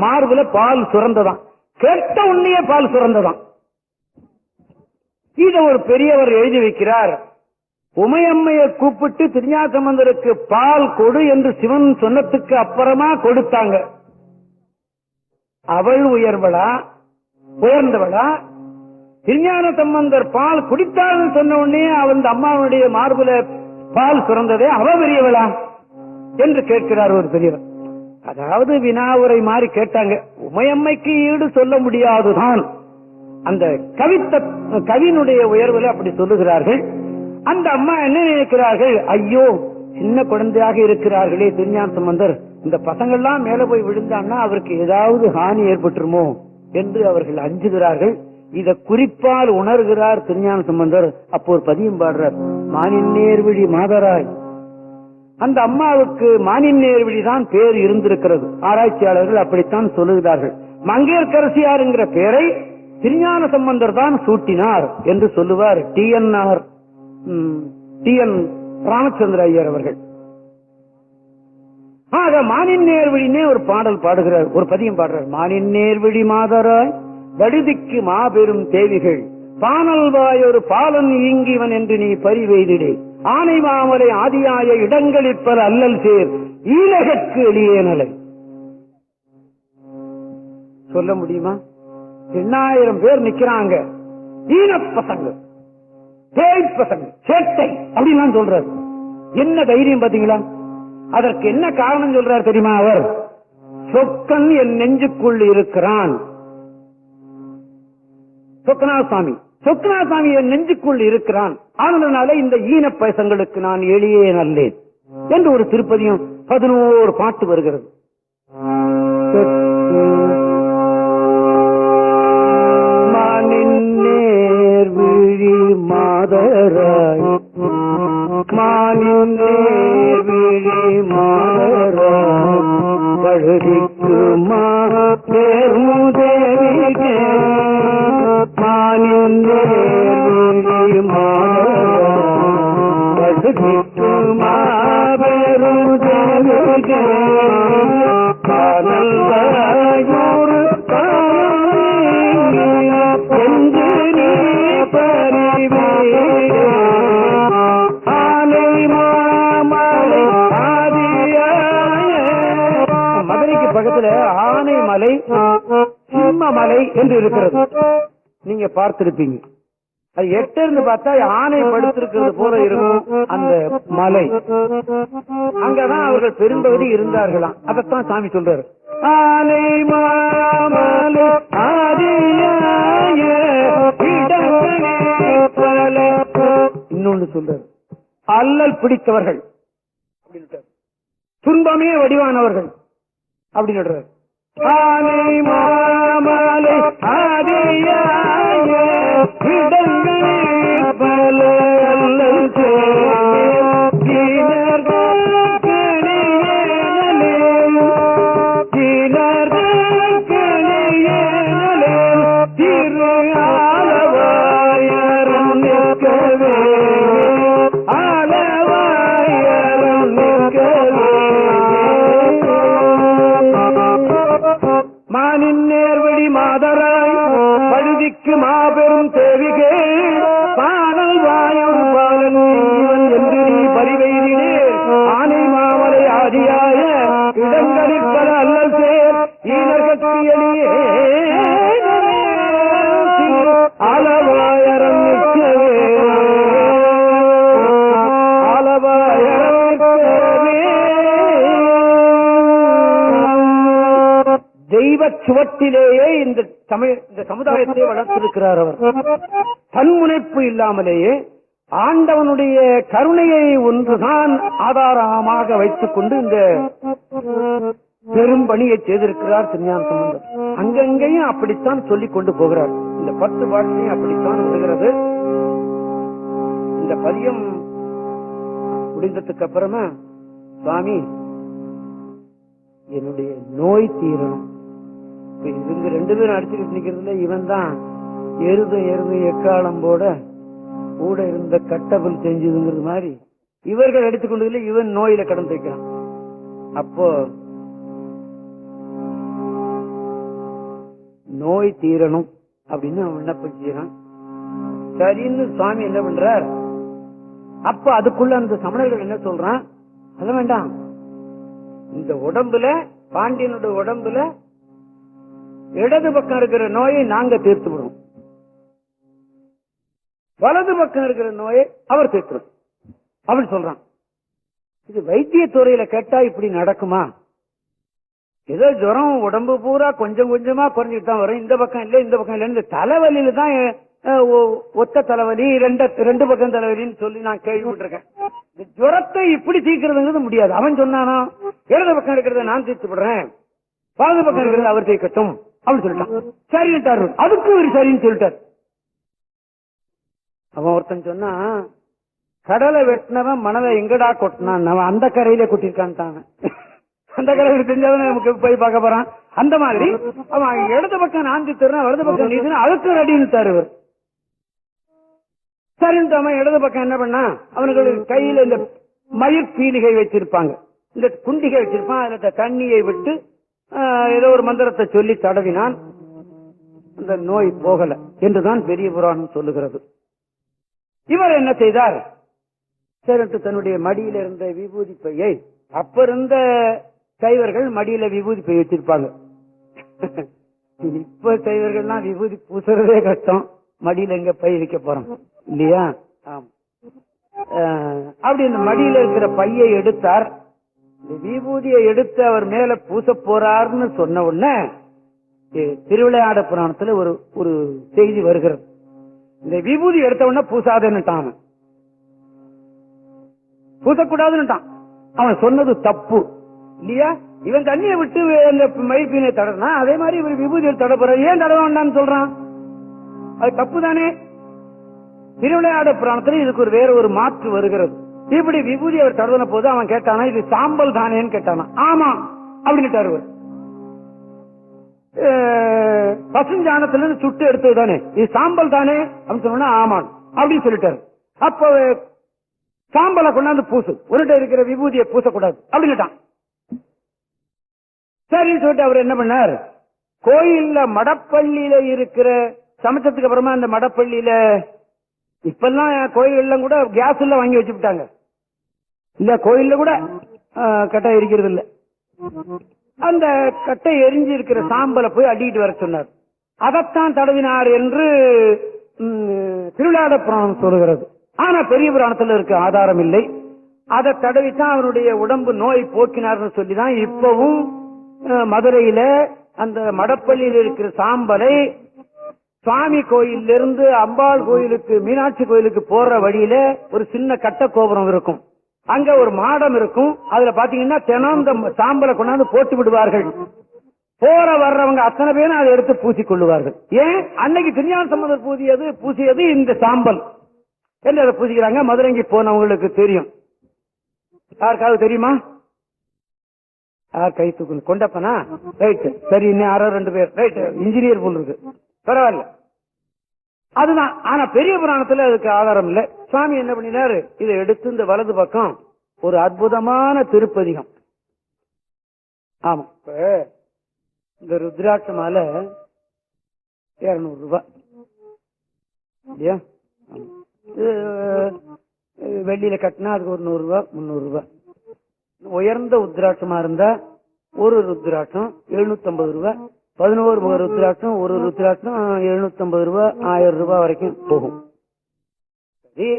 மார்புல பால் சுரந்ததான். கேட்ட உடனே பால் சுரந்ததான். இத ஒரு பெரியவர் எழுதி வைக்கிறார். உமையம்மையை கூப்பிட்டு திருஞான சம்பந்தருக்கு பால் கொடு என்று சிவன் சொன்னதுக்கு அப்புறமா கொடுத்தாங்க. அவள் உயர்ந்தவளா? திருஞான சம்பந்தர் பால் குடித்தாள் சொன்ன உடனே அந்த அம்மாவுடைய மார்புல பால் சுரந்ததே அவ பெரியவளா என்று கேட்கிறார் ஒரு பெரியவர். அதாவது வினாவுரை மாதிரி கேட்டாங்க. உமையம்மைக்கு ஈடு சொல்ல முடியாதுதான். அந்த கவினுடைய உயர்வுல அப்படி சொல்லுகிறார்கள். அந்த அம்மா என்ன நினைக்கிறார்கள், ஐயோ சின்ன குழந்தையாக இருக்கிறார்களே திருஞான சம்பந்தர், இந்த பசங்கள்லாம் மேல போய் விழுந்தான்னா அவருக்கு ஏதாவது ஹானி ஏற்பட்டுருமோ என்று அவர்கள் அஞ்சுகிறார்கள். இத குறிப்பால் உணர்கிறார் திருஞான சம்பந்தர். அப்போ ஒரு பதியம் பாடுறார், மானின் நேர்விழி மாதராய். அந்த அம்மாவுக்கு மானின் நேர்விழி தான் பேர் இருந்திருக்கிறது. ஆராய்ச்சியாளர்கள் அப்படித்தான் சொல்லுகிறார்கள். மங்கையர்க்கரசியார் என்கிற பெயரை திருஞான சம்பந்தர் தான் சூட்டினார் என்று சொல்லுவார் டி.என். ராமச்சந்திர ஐயர் அவர்கள். ஆக மானின் நேர்விழினே ஒரு பாடல் பாடுகிறார், ஒரு பதியம் பாடுறார். மானின் நேர்விழி மாதராய் வடுதிக்கு மாபெரும் தேவிகள் பானல்வாய் ஒரு பாலன் ஈங்கிவன் என்று நீ பரிவெய்திடே, ஆனை மாமலை ஆதியாய இடங்களில் பல அல்லல் சேர் ஈழகற்கு எளியேனலை. சொல்ல முடியுமா? 8000 பேர் நிக்கிறாங்க, ஈன பசங்க, பேய் பசங்க, சேட்டை அப்படின்லாம் சொல்றாரு. என்ன தைரியம் பாத்தீங்களா? அதற்கு என்ன காரணம் சொல்றார் தெரியுமா? அவர் சொக்கன் என் நெஞ்சுக்குள் இருக்கிறான். சொக்கநாசாமி என் நெஞ்சுக்குள் இருக்கிறான், ஆனதுனால இந்த ஈன பசங்களுக்கு நான் எளியே நல்லேன் என்று ஒரு திருப்பதியும் 11 பாட்டு வருகிறது. மானின் நேர்விழி மாதராய், மானின் நேர்விழி மாதராய் பழுதிக்கு பேர்முதேவிகே மானின் நேர்விழி மாபெரும் மதுரைக்கு பக்கத்துல ஆனைமலை சிம்மமலை என்று இருக்கிறது. நீங்க பார்த்திருப்பீங்க. அது எட்ட இருந்து பார்த்தா ஆணை படுத்திருக்கிறது போல இருக்கும் அந்த மலை. அங்கதான் அவர்கள் பெரும்பகுதி இருந்தார்களாம். அதத்தான் சாமி சொல்றாரு. ஆனை மாமலை இன்னொன்னு சொல்றாரு, அல்லல் பிடித்தவர்கள், துன்பமே வடிவானவர்கள் அப்படின்னு. ஆனை மாமலை மாபெரும் தேவிகே பாடல் வாயம் பாலன் இவன் என்று நீ பரிவெய்தினே. ஆனை மாமலை ஆதியாய இடங்களில் பல அல்லல் சேர் ஈனர்கட்கு எளியே அளவாயரம் நிற்கவே அளவாயரம் நிற்கவே. தெய்வ சுவட்டிலேயே இந்த சமுதாயத்தை வளர்த்திருக்கிறார் அவர். தன்முனைப்பு இல்லாமலேயே ஆண்டவனுடைய கருணையை ஒன்றுதான் ஆதாரமாக வைத்துக் கொண்டு இந்த பெரும் பணியை செய்திருக்கிறார் திருஞான சம்பந்தர். அங்கங்கேயும் அப்படித்தான் சொல்லிக் கொண்டு போகிறார். இந்த 10 பாட்டிலையும் அப்படித்தான் வருகிறது. இந்த பதியம் முடிந்ததுக்கு அப்புறமா சுவாமி என்னுடைய நோய் தீரணும். இவங்க 2 பேரும் அடிச்சுக்கிட்டு நிக்கிறதுல இவன் தான் எருதும் எக்காலம் போட கூட இருந்த கட்டபல் செஞ்சதுங்கிறது மாதிரி இவர்கள் எடுத்துக்கொண்டதுல இவன் நோயில கடந்து வைக்கிறான். அப்போ நோய் தீரணும் அப்படின்னு அவன் விண்ணப்பம் செய்யறான். சரின்னு சுவாமி என்ன பண்றார்? அப்ப அதுக்குள்ள அந்த சமணர்கள் என்ன சொல்றான்? அத வேண்டாம், இந்த உடம்புல பாண்டியனுடைய உடம்புல இடது பக்கம் இருக்கிற நோயை நாங்க தீர்த்து விடுவோம், வலது பக்கம் இருக்கிற நோயை அவர் தீர்த்துடும் அப்படின்னு சொல்றான். இது வைத்தியத்துறையில கேட்டா இப்படி நடக்குமா? ஏதோ ஜுரம் உடம்பு பூரா கொஞ்சம் கொஞ்சமா குறைஞ்சிட்டு தான் வரும். இந்த பக்கம் இல்ல இந்த பக்கம் இல்ல, இந்த தலைவலியில தான் ஒத்த தலைவலி, ரெண்டு பக்கம் தலைவலின்னு சொல்லி நான் கேள்விப்பட்டிருக்கேன். இந்த ஜுரத்தை இப்படி தீர்க்கிறதுங்கிறது முடியாது. அவன் சொன்னானா இடது பக்கம் இருக்கிறத நான் தீர்த்து விடுறேன், வலது பக்கம் இருக்கிறத அவர் தீர்க்கட்டும் அப்படின்னு சொல்லிட்டான். சரின்ட்டாரு. அதுக்கு ஒரு சரின்னு சொல்லிட்டார். அவன் ஒருத்தன் சொன்னா, கடலை வெட்டினவன் மணலை எங்கடா கொட்டினான், அவன் அந்த கரையில கொட்டிருக்கான். அந்த கரையில தெரிஞ்சாதான் நமக்கு போய் பார்க்க போறான். அந்த மாதிரி அவன் இடது பக்கம் நான் தீர்த்துறான், வலது பக்கம் நீ அதுக்கு ரெடின்னு தருவர். சரின்ட்டு அவன் இடது பக்கம் என்ன பண்ணா, அவனுக்கு கையில இந்த மயிர் பீலிகை வச்சிருப்பாங்க, இந்த குண்டிகை வச்சிருப்பான். அதுல தண்ணியை விட்டு ஏதோ ஒரு மந்திரத்தை சொல்லி தடவினான். அந்த நோய் போகல என்றுதான் பெரிய புராணம் சொல்லுகிறது. இவர் என்ன செய்தார்? சரின்ட்டு தன்னுடைய மடியில இருந்த விபூதி பையை, அப்ப இருந்த சைவர்கள் மடியில விபூதி பை வச்சிருப்பாங்க. இப்ப சைவர்கள்லாம் விபூதி பூசுறதே கஷ்டம், மடியில எங்க பை வைக்க போறோம் இல்லையா? அப்படி இந்த மடியில இருக்கிற பையை எடுத்தார். இந்த விபூதியை எடுத்து அவர் மேல பூச போறாருன்னு சொன்ன உடனே திருவிளையாட புராணத்துல ஒரு செய்தி வருகிறது. இந்த விபூதி எடுத்த உடனே பூசாதேன்னுட்டான், பூசக்கூடாதுன்னுட்டான். அவன் சொன்னது தப்பு இல்லையா? இவன் தண்ணியை விட்டு அந்த மயிர்பீனை தடனா, அதே மாதிரி இவர் விபூதியை தடப்புற, ஏன் தட வேண்டாம்னு சொல்றான்? அது தப்பு தானே. திருவிளையாட புராணத்துல இதுக்கு வேற ஒரு மாற்று வருகிறது. இப்படி விபூதி அவர் தடவின போது அவன் கேட்டானா, இது சாம்பல் தானேன்னு கேட்டானா. ஆமா அப்படின்னு பசுஞ்சாணத்துல இருந்து சுட்டு எடுத்தது தானே, இது சாம்பல் தானே அப்படின்னு சொன்னா ஆமான். அப்படின்னு சொல்லிட்டாரு. அப்ப சாம்பலை கொண்டாந்து பூசு, உருட்ட இருக்கிற விபூதியை பூசக்கூடாது அப்படின்னுட்டான். சரின்னு சொல்லிட்டு அவர் என்ன பண்ணார், கோயில்ல மடப்பள்ளியில இருக்கிற சமைச்சதுக்கு அப்புறமா அந்த மடப்பள்ளியில இப்பெல்லாம் கோயில்கள்ல கூட கேஸ் எல்லாம் வாங்கி வச்சுட்டாங்க, இல்ல கோயில்ல கூட கட்டை எரிக்கிறது இல்ல. அந்த கட்டை எரிஞ்சு இருக்கிற சாம்பலை போய் அடிக்கிட்டு வர சொன்னார். அதைத்தான் தடவினார் என்று திருவிழாட புராணம் சொல்லுகிறது. ஆனா பெரிய புராணத்துல இருக்க ஆதாரம் இல்லை. அதை தடவித்தான் அவருடைய உடம்பு நோய் போக்கினார்னு சொல்லிதான் இப்பவும் மதுரையில அந்த மடப்பள்ளியில் இருக்கிற சாம்பலை சுவாமி கோயிலிருந்து அம்பாள் கோயிலுக்கு, மீனாட்சி கோயிலுக்கு போற வழியில ஒரு சின்ன கட்ட கோபுரம் இருக்கும், அங்க ஒரு மாடம் இருக்கும். அதுல பாத்தீங்கன்னா தினம் இந்த சாம்பலை கொண்டாந்து போட்டு விடுவார்கள். போற வர்றவங்க அத்தனை பேரும் அதை எடுத்து பூசிக்கொள்ளுவார்கள். ஏன், அன்னைக்கு திருஞான சம்பந்தர் பூசியது இந்த சாம்பல் என்று அதை பூசிக்கிறாங்க. மதுரைக்கு போனவங்களுக்கு தெரியும். யாருக்காவது தெரியுமா? யார் கை தூக்கணும்? கொண்டப்பனா? ரைட், சரி. இன்னும் யாரோ 2 பேர் ரைட், இன்ஜினியர் போல் இருக்கு, பரவாயில்ல. அதுதான். ஆனா பெரிய புராணத்துல அதுக்கு ஆதாரம் இல்ல. சுவாமி என்ன பண்ணினாரு, இதை எடுத்து இந்த வலது பக்கம் ஒரு அற்புதமான திருப்பதிகம். ஆமா, இந்த ருத்ராட்ச மாலை 200 ரூபாய் இல்லையா? வெள்ளியில கட்டினா அதுக்கு ஒரு 100 ரூபாய் 300 ரூபாய். உயர்ந்த ருத்ராட்சமா இருந்தா ஒரு ருத்ராட்சம் 750 ரூபாய், 11 முக ருத்ராட்சம் ஒரு ருத்ராட்சம் 750 ரூபாய், 1000 ரூபாய் வரைக்கும் போகும். சரி,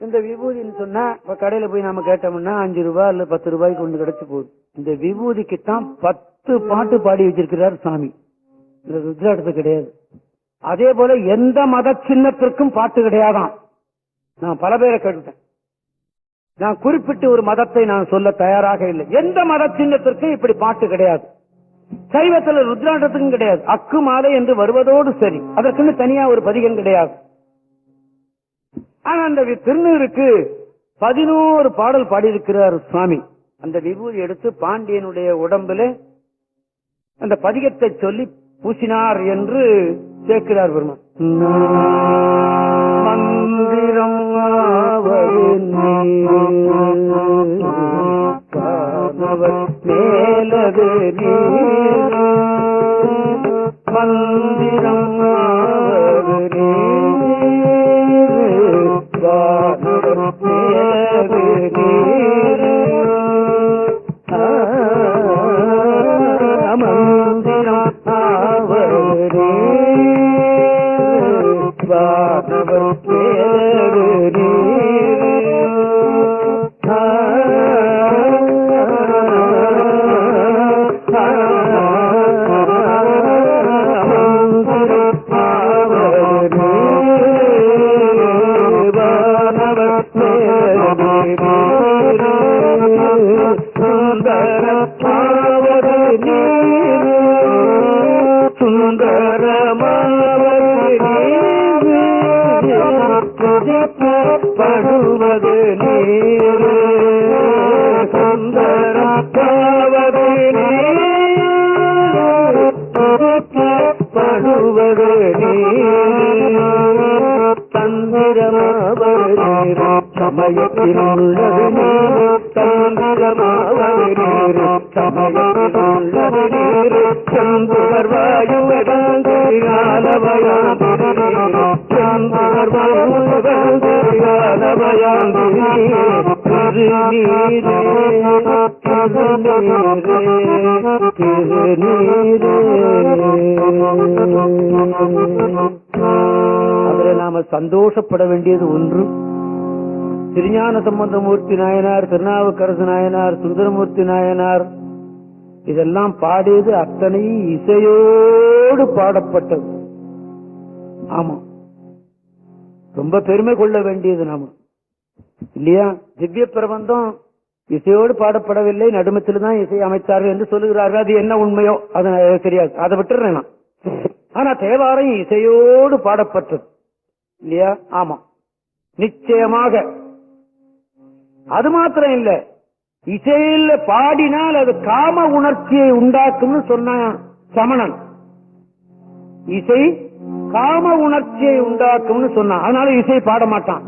இந்த விபூதின்னு சொன்னா இப்ப கடையில போய் நாம கேட்டோம்னா 5 ரூபாய் இல்ல 10 ரூபாய்க்கு ஒண்ணு கிடைச்சு போகுது. இந்த விபூதிக்குத்தான் 10 பாட்டு பாடி வச்சிருக்கிறார் சாமி. இந்த ருத்ராட்சத்துக்கு கிடையாது. அதே போல எந்த மத சின்னத்திற்கும் பாட்டு கிடையாதான். நான் பல பேரை கேட்டுட்டேன். நான் குறிப்பிட்டு ஒரு மதத்தை நான் சொல்ல தயாராக இல்லை. எந்த மத சின்னத்திற்கும் இப்படி பாட்டு கிடையாது. சைவத்துல ருத்ராட்சத்துக்கும் கிடையாது. அக்கு மாலை என்று வருவதோடு சரி, அதற்குன்னு தனியா ஒரு பதிகம் கிடையாது. ஆனா அந்த திருநீருக்கு 11 பாடல் பாடியிருக்கிறார் சுவாமி. அந்த விபூதி எடுத்து பாண்டியனுடைய உடம்புல அந்த பதிகத்தை சொல்லி பூசினார் என்று சேர்க்கிறார் பெருமான். மந்திரம் மேலது மந்திரம் படுவது நீர் சுந்தரம் பாவது நீர் படுவது நீர் தந்திரமாவது நீர் சமயத்தில் உள்ளது நீர் தந்திரமாவது நீர் சமயத்தில் உள்ளது நீர் செம்புவர் வாயுவதாந்து ஆலவயாந்து செம்புவர் வாயுவதாந்து ஆலவயாந்து திருநீரே திருநீரே. அதுல நாம சந்தோஷப்பட வேண்டியது ஒன்று, திருஞான சம்பந்தமூர்த்தி நாயனார், திருநாவுக்கரசு நாயனார், சுந்தரமூர்த்தி நாயனார் இதெல்லாம் பாடியது அத்தனை இசையோடு பாடப்பட்டது. ஆமா, ரொம்ப பெருமை கொள்ள வேண்டியது நாம இல்லையா? திவ்ய பிரபந்தம் இசையோடு பாடப்படவில்லை, நடுமத்தில் தான் இசை அமைத்தார்கள் என்று சொல்லுகிறார்கள். அது என்ன உண்மையோ அது தெரியாது, அதை விட்டுறேன் நான். ஆனா தேவாரம் இசையோடு பாடப்பட்டது இல்லையா? ஆமா, நிச்சயமாக. அது மாத்திரம் இல்ல, இசையில பாடினால் அது காம உணர்ச்சியை உண்டாக்கும் சொன்ன சமணன். இசை காம உணர்ச்சியை உண்டாக்கும்னு சொன்னான். அதனால இசை பாட மாட்டான்,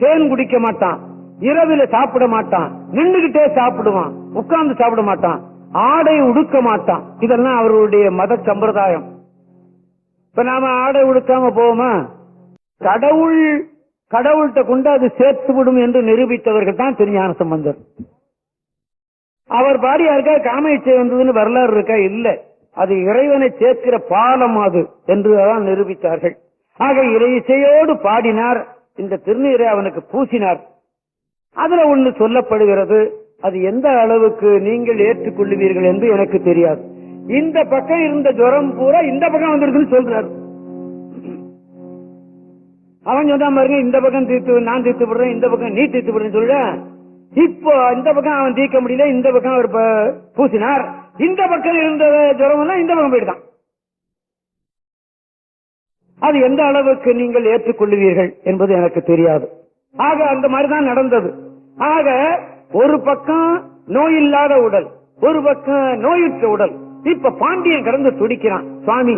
தேன் குடிக்க மாட்டான், இரவில சாப்பிட மாட்டான், நின்றுகிட்டே சாப்பிடுவான், உட்கார்ந்து சாப்பிட மாட்டான், ஆடை உடுக்க மாட்டான். இதெல்லாம் அவருடைய மத சம்பிரதாயம். இப்ப நாம ஆடை உடுக்காம போவோமா? கடவுள்கிட்ட கொண்டு அது சேர்த்து விடும் என்று நிரூபித்தவர்கள் தான் திருஞான சம்பந்தர். அவர் பாடியாருக்கா காம இச்சை வந்ததுன்னு வரலாறு இருக்கா? இல்ல, அது இறைவனை சேர்க்கிற பாலம் அது என்றுதான் நிரூபித்தார்கள். ஆக இறை இசையோடு பாடினார், இந்த திருநீரை அவனுக்கு பூசினார். அதுல ஒன்று சொல்லப்படுகிறது, அது எந்த அளவுக்கு நீங்கள் ஏற்றுக்கொள்ளுவீர்கள் என்று எனக்கு தெரியாது. இந்த பக்கம் இருந்த ஜுரம் பூரா இந்த பக்கம் வந்திருக்குன்னு சொல்றாரு. அவன் சொன்னா பாருங்க, இந்த பக்கம் தீர்த்து நான் தீர்த்து விடுறேன், இந்த பக்கம் நீ தீர்த்து விடுறேன்னு சொல்ல. இப்போ இந்த பக்கம் அவன் தீர்க்க முடியல, இந்த பக்கம் அவர் பூசினார். இந்த பக்கம் இருந்த ஜுரம் எல்லாம் இந்த பக்கம் போயிட்டான். அது எந்த அளவுக்கு நீங்கள் ஏற்றுக்கொள்ளுவீர்கள் என்பது எனக்கு தெரியாது. ஆக அந்த மாதிரிதான் நடந்தது. ஆக ஒரு பக்கம் நோய் இல்லாத உடல், ஒரு பக்கம் நோயுற்ற உடல். இப்ப பாண்டியன் கடந்து துடிக்கிறான், சுவாமி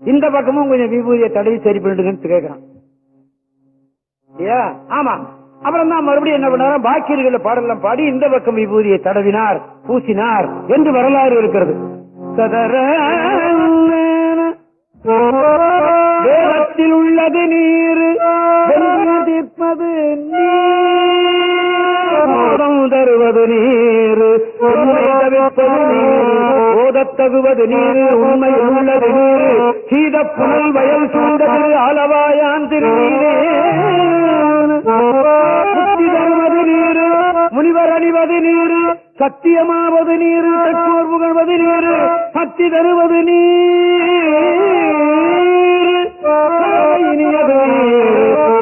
இந்த பக்கமும் கொஞ்சம் விபூதியை தடவி சரி பண்ணிடுங்கன்னு கேட்கிறான். ஆமா. அப்புறம் தான் மறுபடியும் என்ன பண்ணாரு, பாக்கியர்கள பாடலாம் பாடி இந்த பக்கம் விபூதியை தடவினார், பூசினார் என்று வரலாறு இருக்கிறது. வேதத்தில் உள்ளது நீர் தீர்ப்பது தருவது நீர், தவிர்ப்பது நீர், ஓதத்தகுவது நீர், உண்மையில் உள்ளது நீர், சீத புனல் வயல் சூழ்ந்தது ஆலவாயான் திருநீரே, தருவது நீர், முனிவர் அணிவது நீர், சத்தியமாவது நீர், தற்போர் புகழ்வது நீர், சக்தி தருவது நீர், இனியது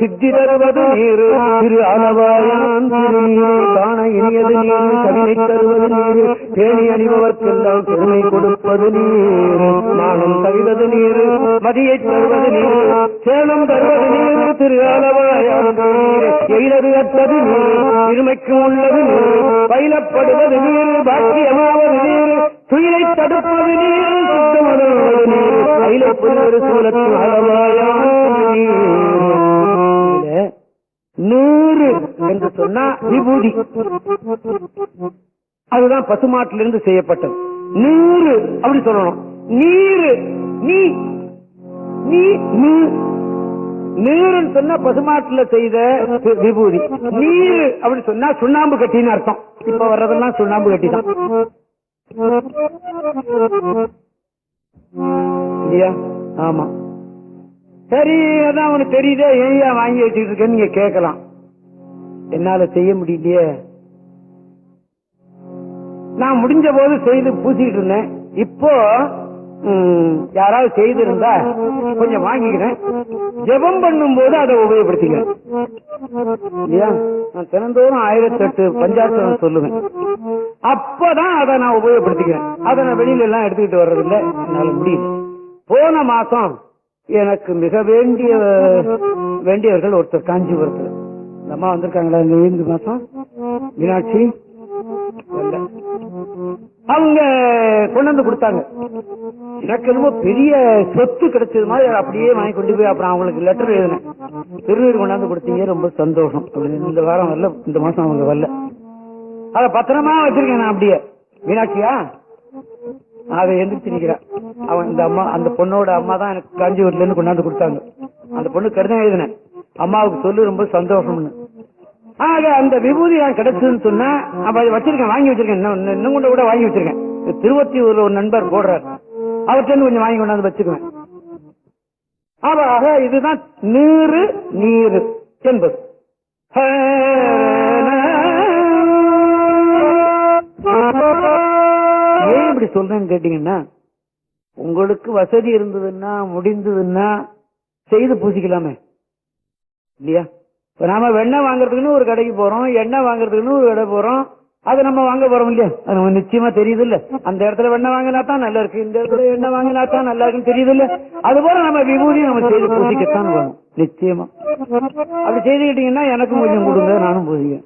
சித்தி தருவது நீர், திரு அளவாயான் திருநீர், காண இனியது நீர், கவினை தருவது நீர், பேணி அணிபவர்க்கெல்லாம் பெருமை கொடுப்பது நீர், நானும் தருவது நீர், மதியை தருவது நீர், சேலம் தருவது நீர், திரு அளவாயான் திருநீர், எயிலது அற்றது நீர், இருமைக்கு உள்ளது நீர், பயிலப்படுவது நீர், பாக்கியமாவது நீர், துயிலை தடுப்பது நீர், சுத்தமடுவது நீர், பயிலப்படுவது சூழத்து அளவாயான் நீர் என்று சொன்னா விபூதி. அதுதான் பசுமாட்டிலிருந்து செய்யப்பட்டது. நீர் அப்படி சொல்லணும். நீர் நீர் சொன்னா பசுமாட்டுல செய்த விபூதி. நீர் அப்படி சொன்னா சுண்ணாம்பு கட்டின்னு அர்த்தம். இப்ப வர்றதெல்லாம் சுண்ணாம்பு கட்டி தான் இல்லையா? ஆமா. சரி, அதான் அவனுக்கு தெரியுதே, ஏன் வாங்கி வச்சுட்டு இருக்கேன்னு நீங்க கேட்கலாம். என்னால செய்ய முடியலையே, நான் முடிஞ்ச போது செய்து பூசிக்கிட்டு இருந்தேன். இப்போ யாராவது செய்திருந்தா கொஞ்சம் வாங்கிக்கிறேன், ஜெபம் பண்ணும் போது அதை உபயோகப்படுத்திக்கிறேன். இல்லையா? நான் தினந்தோறும் 1008 பஞ்சாட்சரம் சொல்லுவேன். அப்பதான் அதை நான் உபயோகப்படுத்திக்கிறேன். அதை நான் வெளியில எல்லாம் எடுத்துக்கிட்டு வர்றதில்லை, என்னால முடியுது. போன மாசம் எனக்கு மிக வேண்டியவர்கள் ஒருத்தர் காஞ்சிபுரத்தில் இந்த அம்மா வந்திருக்காங்களா, இந்த மாசம் மீனாட்சி, அவங்க கொண்டு வந்து கொடுத்தாங்க. எனக்கு என்னமோ பெரிய சொத்து கிடைச்சது மாதிரி அப்படியே வாங்கி கொண்டு போய் அப்புறம் அவங்களுக்கு லெட்டர் எழுதினேன், திருநீர் கொண்டாந்து கொடுத்தீங்க, ரொம்ப சந்தோஷம் அப்படின்னு. இந்த வாரம் வரல, இந்த மாசம் அவங்க வரல, அத பத்திரமா வச்சிருக்கேன் நான் அப்படியே. மீனாட்சியா அதை எந்திரிச்சு நிக்கிறேன். அவன் இந்த அம்மா, அந்த பொண்ணோட அம்மா தான் எனக்கு காஞ்சிபுரத்துல இருந்து கொண்டாந்து கொடுத்தாங்க. அந்த பொண்ணு கடிதம் எழுதினேன், அம்மாவுக்கு சொல்லு ரொம்ப சந்தோஷம்னு. ஆக அந்த விபூதி நான் கிடைச்சதுன்னு சொன்னா அப்ப அதை வச்சிருக்கேன், வாங்கி வச்சிருக்கேன், இன்னும் கூட வாங்கி வச்சிருக்கேன். திருவத்தியூர்ல ஒரு நண்பர் போடுறாரு, அவர்கிட்ட கொஞ்சம் வாங்கி கொண்டாந்து வச்சுக்குவேன். ஆக இதுதான் நீர் நீர் என்பது. ஏன் இப்படி சொல்றேன்னு கேட்டீங்கன்னா, உங்களுக்கு வசதி இருந்ததுன்னா முடிந்ததுன்னா செய்து பூசிக்கலாமே இல்லையா? இப்ப நாம வெண்ணெய் வாங்குறதுக்குன்னு ஒரு கடைக்கு போறோம், எண்ணெய் வாங்குறதுக்குன்னு ஒரு கடை போறோம், அதை நம்ம வாங்க போறோம் இல்லையா? அது நம்ம நிச்சயமா தெரியுது இல்ல, அந்த இடத்துல வெண்ணெய் வாங்கினா தான் நல்லா இருக்கு, இந்த இடத்துல எண்ணெய் வாங்கினா தான் நல்லா இருக்குன்னு தெரியுது இல்ல. அது போல நம்ம விபூதியும் நம்ம செய்து பூசிக்கத்தான் வரும் நிச்சயமா. அப்படி செய்துக்கிட்டீங்கன்னா எனக்கும் கொஞ்சம் கொடுங்க, நானும் பூசிக்கிறேன்.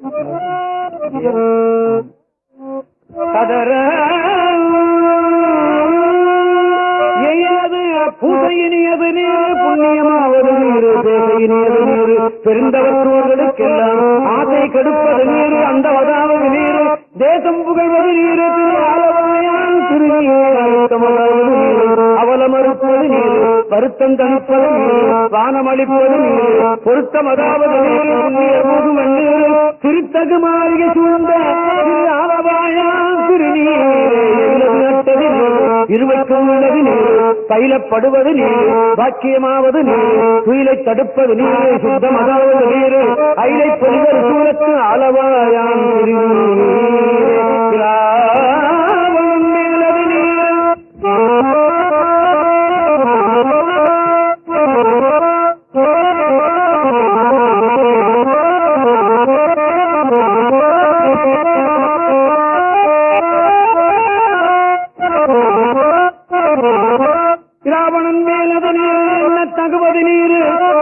செய்யாது பூசையினியது நீர் புண்ணியமாவது நீர் பேசையினியது நீர் பெருந்தவற்றோர்களுக்கெல்லாம் ஆசை கெடுப்பது நீர் அந்த வதாவது நீர் தேசம் புகழ்வது நீர் திருவாலவாயான் திருநீர் அவலமறுப்பது நீர் வருத்தம் தணிப்பது நீர் வானமளிப்பது நீர் பொருத்தம் அதாவது நீர் புண்ணிய போகும் நீர் திருத்தகு மாளிகை சூழ்ந்த திரு ஆலவாயான் திருநீர் இருவைக்கும் உள்ளது நீர் பயிலப்படுவது நீர் பாக்கியமாவது நீர் துயிலை தடுப்பது நீர் சுத்தமதாவது நீர் அயிலை பொலிவர் சூழத்து அளவாயான் மேலது நீர் ராவணன் மேலது நீர் என்ன தகுவது நீர்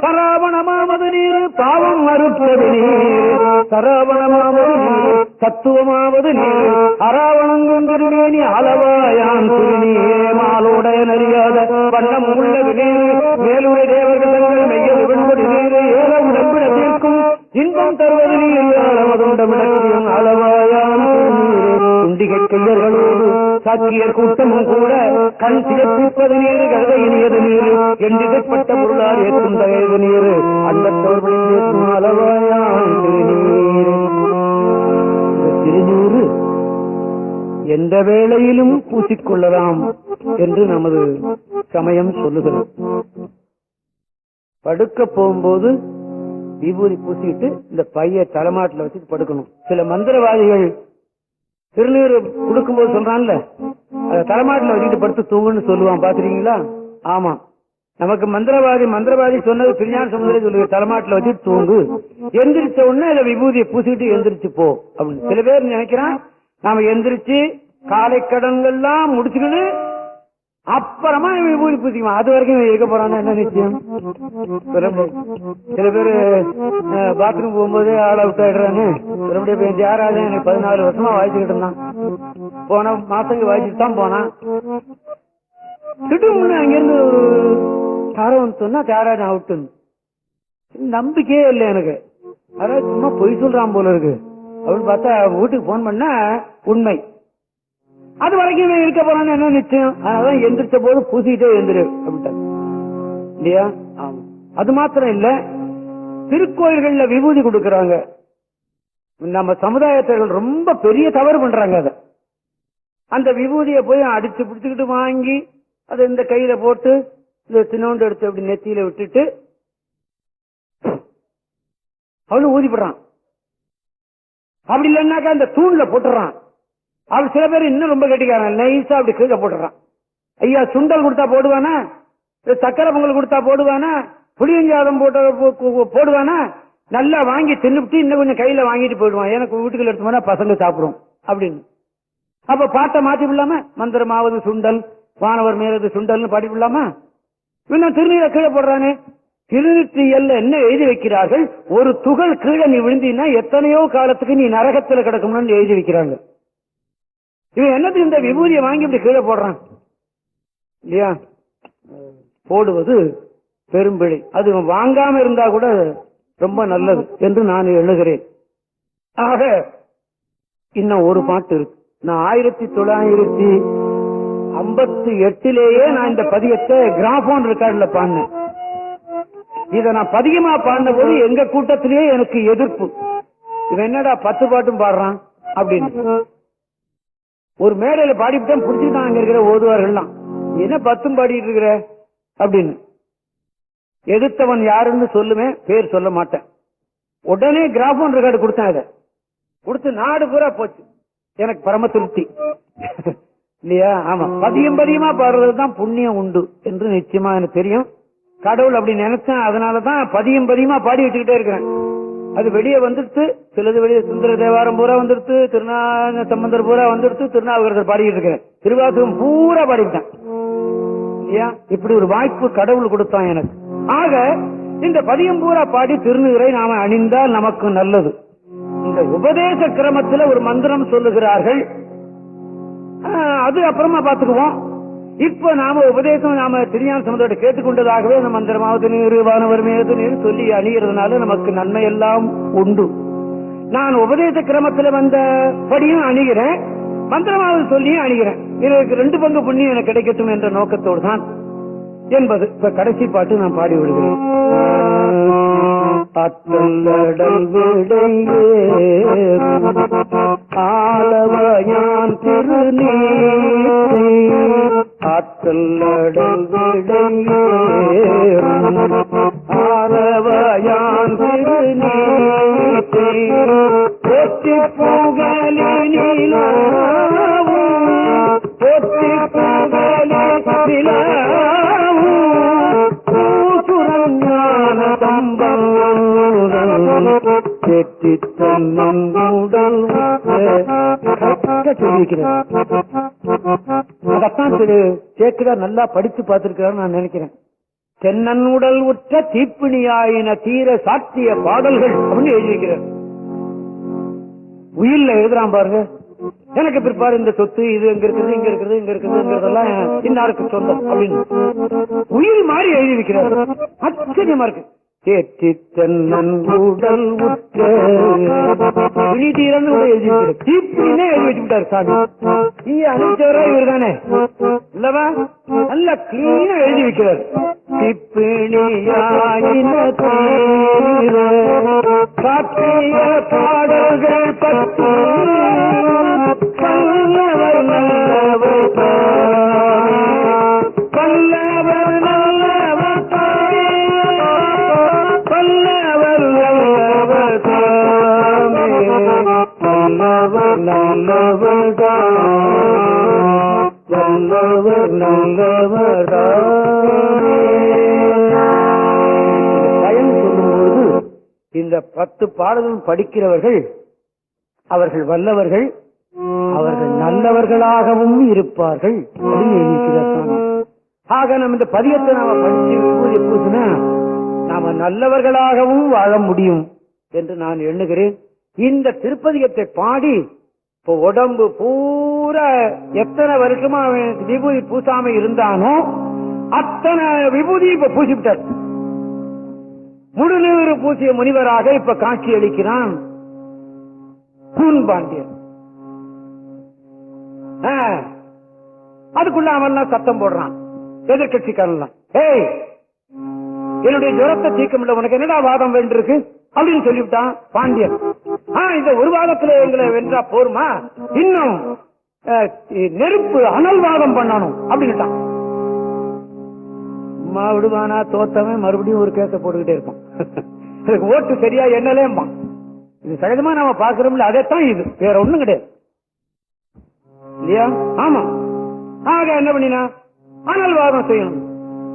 பராவணமாவது நீர் பாவம் மறுப்பது நீர் சரவணமாவது நீர் தத்துவமாவது நீர் அராவணங்கும் திருமேனி அளவாயான் திருநீரே மாலோடைய நறியாத வண்ணம் உள்ளது நீர் மேலுடைய தேவர்கள் தங்கள் மெய்யது வெண்பது நீர் ஏல உடம்பிட தீர்க்கும் இன்பம் தருவது நீர் அளவதுண்டமிடத்தியும் அளவாயான் குண்டிகை கையர்களோடு சாக்கியர் கூட்டமும் கூட கண் சிறப்பிப்பது நீர் கருதை இனியது நீர் எண்டிதப்பட்ட பொருளால் ஏற்றும் தகையது நீர் அந்த தோல்வியின் அளவாயான் திருநீர் எந்த வேளையிலும் பூசிக்கொள்ளலாம் என்று நமது சமயம் சொல்லுகிறது. படுக்க போகும்போது விபூதி பூசிட்டு இந்த பைய தலைமாட்டில் வச்சுட்டு படுக்கணும். சில மந்திரவாதிகள் திருநீர் கொடுக்கும்போது சொல்றான்ல, அத தலைமாட்டில் வச்சுட்டு படுத்து தூங்குன்னு சொல்லுவான். பாத்துறீங்களா? ஆமா, நமக்கு மந்திரவாதி சொன்னது திருஞான சமுதிரம் சொல்லுங்க, தலைமாட்டில் வச்சுட்டு தூங்கு, எந்திரிச்ச உடனே அதை விபூதியை பூசிட்டு எந்திரிச்சு போ அப்படின்னு. சில பேர் நினைக்கிறான் நாம எந்திரிச்சு காலை கடன்கள்லாம் முடிச்சுக்கிட்டு அப்புறமா விபூதி பூசிக்குவான். அது வரைக்கும் இருக்க போறான் என்ன நிச்சயம்? சில பேர் பாத்ரூம் போகும்போது ஆள் அவுட் ஆயிடுறான்னு தியாகராஜன் எனக்கு 14 வருஷமா வாய்ச்சிக்கிட்டு இருந்தான். போன மாசங்க வாய்ச்சிட்டு தான் போனான். திடீர்னு அங்கிருந்து ஒரு தரம் சொன்னா தியாகராஜன் அவுட்டுன்னு. நம்பிக்கையே இல்லை எனக்கு. அதாவது சும்மா பொய் சொல்றான் போல இருக்கு அப்படின்னு பார்த்தா வீட்டுக்கு போன் பண்ண உண்மை. அது வரைக்கும் இருக்க போறான்னு என்ன நிச்சயம்? அதனால எந்திரிச்ச போது பூசிக்கிட்டே எழுந்திரு அப்படின்ட்டாங்க இல்லையா? ஆமா. அது மாத்திரம் இல்ல, திருக்கோயில்கள்ல விபூதி கொடுக்கறாங்க. நம்ம சமுதாயத்தில் ரொம்ப பெரிய தவறு பண்றாங்க. அத அந்த விபூதியை போய் அடிச்சு பிடிச்சுக்கிட்டு வாங்கி அதை இந்த கையில போட்டு இந்த சின்னோண்டு எடுத்து அப்படி நெத்தியில விட்டுட்டு அவனு ஊதிப்படுறான். அப்படி இல்லைன்னாக்கா அந்த தூண்ல போட்டுறான். அவள் சில பேர் இன்னும் ரொம்ப கட்டிக்காரன், நைஸா அப்படி கீழே போட்டுறான். ஐயா சுண்டல் கொடுத்தா போடுவானா, சக்கரை பொங்கல் கொடுத்தா போடுவானா, புளியஞ்சாதம் போடுவானா, நல்லா வாங்கி தின்னுபிட்டு இன்னும் கொஞ்சம் கையில வாங்கிட்டு போயிடுவான். எனக்கு வீட்டுக்குள்ள எடுத்து போனா பசங்க சாப்பிடும் அப்படின்னு. அப்ப பாட்டை மாத்தி விடலாம, மந்திரமாவது சுண்டல், வானவர் மேலது சுண்டல்னு பாடி விடலாமா? இன்னும் திருநீரை கீழே போடுறானே. திருநீற்றியல்ல என்ன எழுதி வைக்கிறார்கள்? ஒரு துகள் கீழே நீ விழுந்தீங்கன்னா எத்தனையோ காலத்துக்கு நீ நரகத்துல கிடக்கும்னு எழுதி வைக்கிறாங்க. இவன் என்னது இந்த விபூதியை வாங்கி இப்படி கீழே போடுறான் இல்லையா? போடுவது பெரும்பிழை. அது வாங்காம இருந்தா கூட ரொம்ப நல்லது என்று நான் எண்ணுகிறேன். ஆக இன்னும் ஒரு பாட்டு இருக்கு. நான் 1958 நான் இந்த பதிகத்தை கிராபோன் ரெக்கார்ட்ல பாடினேன். இதை நான் பதிகமா பாடின போது எங்க கூட்டத்திலேயே எனக்கு எதிர்ப்பு. இவன் என்னடா 10 பாட்டும் பாடுறான் அப்படின்னு. ஒரு மேடையில பாடிவிட்டேன், புடிச்சுட்டான் அங்க இருக்கிற ஓதுவார்கள்லாம், என்ன 10 பாடிட்டு இருக்கிற அப்படின்னு. எதிர்த்தவன் யாருன்னு சொல்லுவேன், பேர் சொல்ல மாட்டேன். உடனே கிராபோன் ரெக்கார்டு கொடுத்தேன். அதை கொடுத்து நாடு பூரா போச்சு. எனக்கு பரம திருப்தி இல்லையா? ஆமா, பதியமா பாடுறதுதான் புண்ணியம் உண்டு என்று நிச்சயமா எனக்கு தெரியும். கடவுள் அப்படி நினைச்சேன். அதனாலதான் பதியமா பாடி வச்சுக்கிட்டே இருக்கிறேன். அது வெளியே வந்துடுத்து. சிலது வெளியே சுந்தர தேவாரம் பூரா வந்துடுத்து, திருநான சம்பந்தர் பூரா வந்துடுத்து, திருநாவுக்கரசர் பாடிக்கிட்டு இருக்கிறேன். திருவாசகம் பூரா பாடிவிட்டேன் இல்லையா? இப்படி ஒரு வாய்ப்பு கடவுள் கொடுத்தான் எனக்கு. ஆக இந்த பதியம் பூரா பாடி திருநீரை நாம அணிந்தால் நமக்கு நல்லது. இந்த உபதேச கிரமத்தில் ஒரு மந்திரம் சொல்லுகிறார்கள், அது அப்புறமா பாத்துக்குவோம். இப்ப நாம உபதேசம் நாம திருஞான சம்பந்தோட கேட்டுக்கொண்டதாகவே அந்த மந்திரமாவது நீர் வானவர் மேது நீர் சொல்லி அணிகிறதுனால நமக்கு நன்மை எல்லாம் உண்டு. நான் உபதேச கிரமத்துல வந்த படியும் அணிகிறேன், மந்திரமாவது சொல்லியும் அணிகிறேன். இதற்கு 2 பங்கு புண்ணியம் எனக்கு கிடைக்கட்டும் என்ற நோக்கத்தோடு தான் என்பது. இப்ப கடைசி பாட்டு நான் பாடி விடுகிறேன். அத்தல்லடல் விடையே ஆலவயான் திருநீர், அத்தல்லடல் விடையே ஆலவயான் திருநீர், போற்றி புகழினிலாவும் போற்றி புகழினிலாவும் பூசுரஞான சம்பந்தம் செட்டி தன்னுடல் சொல்லியிருக்கிறேன். அதத்தான் திரு சேக்கிரார் நல்லா படித்து பார்த்திருக்கிறார் நான் நினைக்கிறேன். தென்னன் உடல் உற்ற தீப்பிணியாயின தீர சாத்திய பாடல்கள் அப்படின்னு எழுதியிருக்கிறார். உயில்ல எழுதுறான் பாருங்க. எனக்கு பிற்பாடு இந்த சொத்து இது எங்க இருக்குது இங்க இருக்குது இங்க இருக்குதுங்கிறதெல்லாம் இன்னாருக்கு சொந்தம் அப்படின்னு உயிர் மாதிரி எழுதி வைக்கிறார். ஆச்சரியமா இருக்கு. தேற்றி தென்னன் உடல் உற்ற தீரன்னு கூட எழுதி வைக்கிறார். தீப்பினே எழுதி வச்சுட்டாரு சாமி. இங்க அனுப்பிச்சவரா இவர் தானே இல்லவா? நல்ல கிளீனா எழுதி வைக்கிறார். தீப்பிணியாயின தீர சாத்திய பாடல்கள் பற்றி பல்லவர் நல்லவர் பல்லவர் நல்லவர் பல்லவர் நல்லவர் பல்லவர் நல்லவர் பல்லவர் நல்லவர் பயன் சொல்லும்போது இந்த 10 பாடல்களும் படிக்கிறவர்கள் அவர்கள் வல்லவர்கள், அவர்கள் நல்லவர்களாகவும் இருப்பார்கள். ஆக நம்ம இந்த பதியத்தை நாம படிச்சு பூஜை பூசினா நாம நல்லவர்களாகவும் வாழ முடியும் என்று நான் எண்ணுகிறேன். இந்த திருப்பதிகத்தை பாடி இப்ப உடம்பு பூரா எத்தனை வருஷமா விபூதி பூசாம இருந்தானோ அத்தனை விபூதி இப்ப பூசிவிட்டார். முழுநீர் பூசிய முனிவராக இப்ப காட்சி அளிக்கிறான் பாண்டியன். அதுக்குள்ள அவன் சத்தம் போடுறான் எதிர்கட்சிக்காரன். ஏய், என்னுடைய ஜுரத்தை தீர்க்க முடியல, உனக்கு என்னடா வாதம் வேண்டியிருக்கு அப்படின்னு சொல்லிவிட்டான் பாண்டியன். இந்த ஒரு வாதத்துல எங்களை வென்றா போருமா, இன்னும் நெருப்பு அனல் வாதம் பண்ணணும் அப்படின்னுட்டான். விடுவானா தோத்தவன் மறுபடியும் ஒரு கேச போட்டுக்கிட்டே இருப்பான். இதுக்கு ஓட்டு சரியா என்னலேம்பான். இது சகஜமா நாம பாக்குறோம்ல, அதைத்தான் இது, வேற ஒண்ணும் கிடையாது இல்லையா? ஆமா. ஆக என்ன பண்ணினா அனல் வாதம் செய்யணும்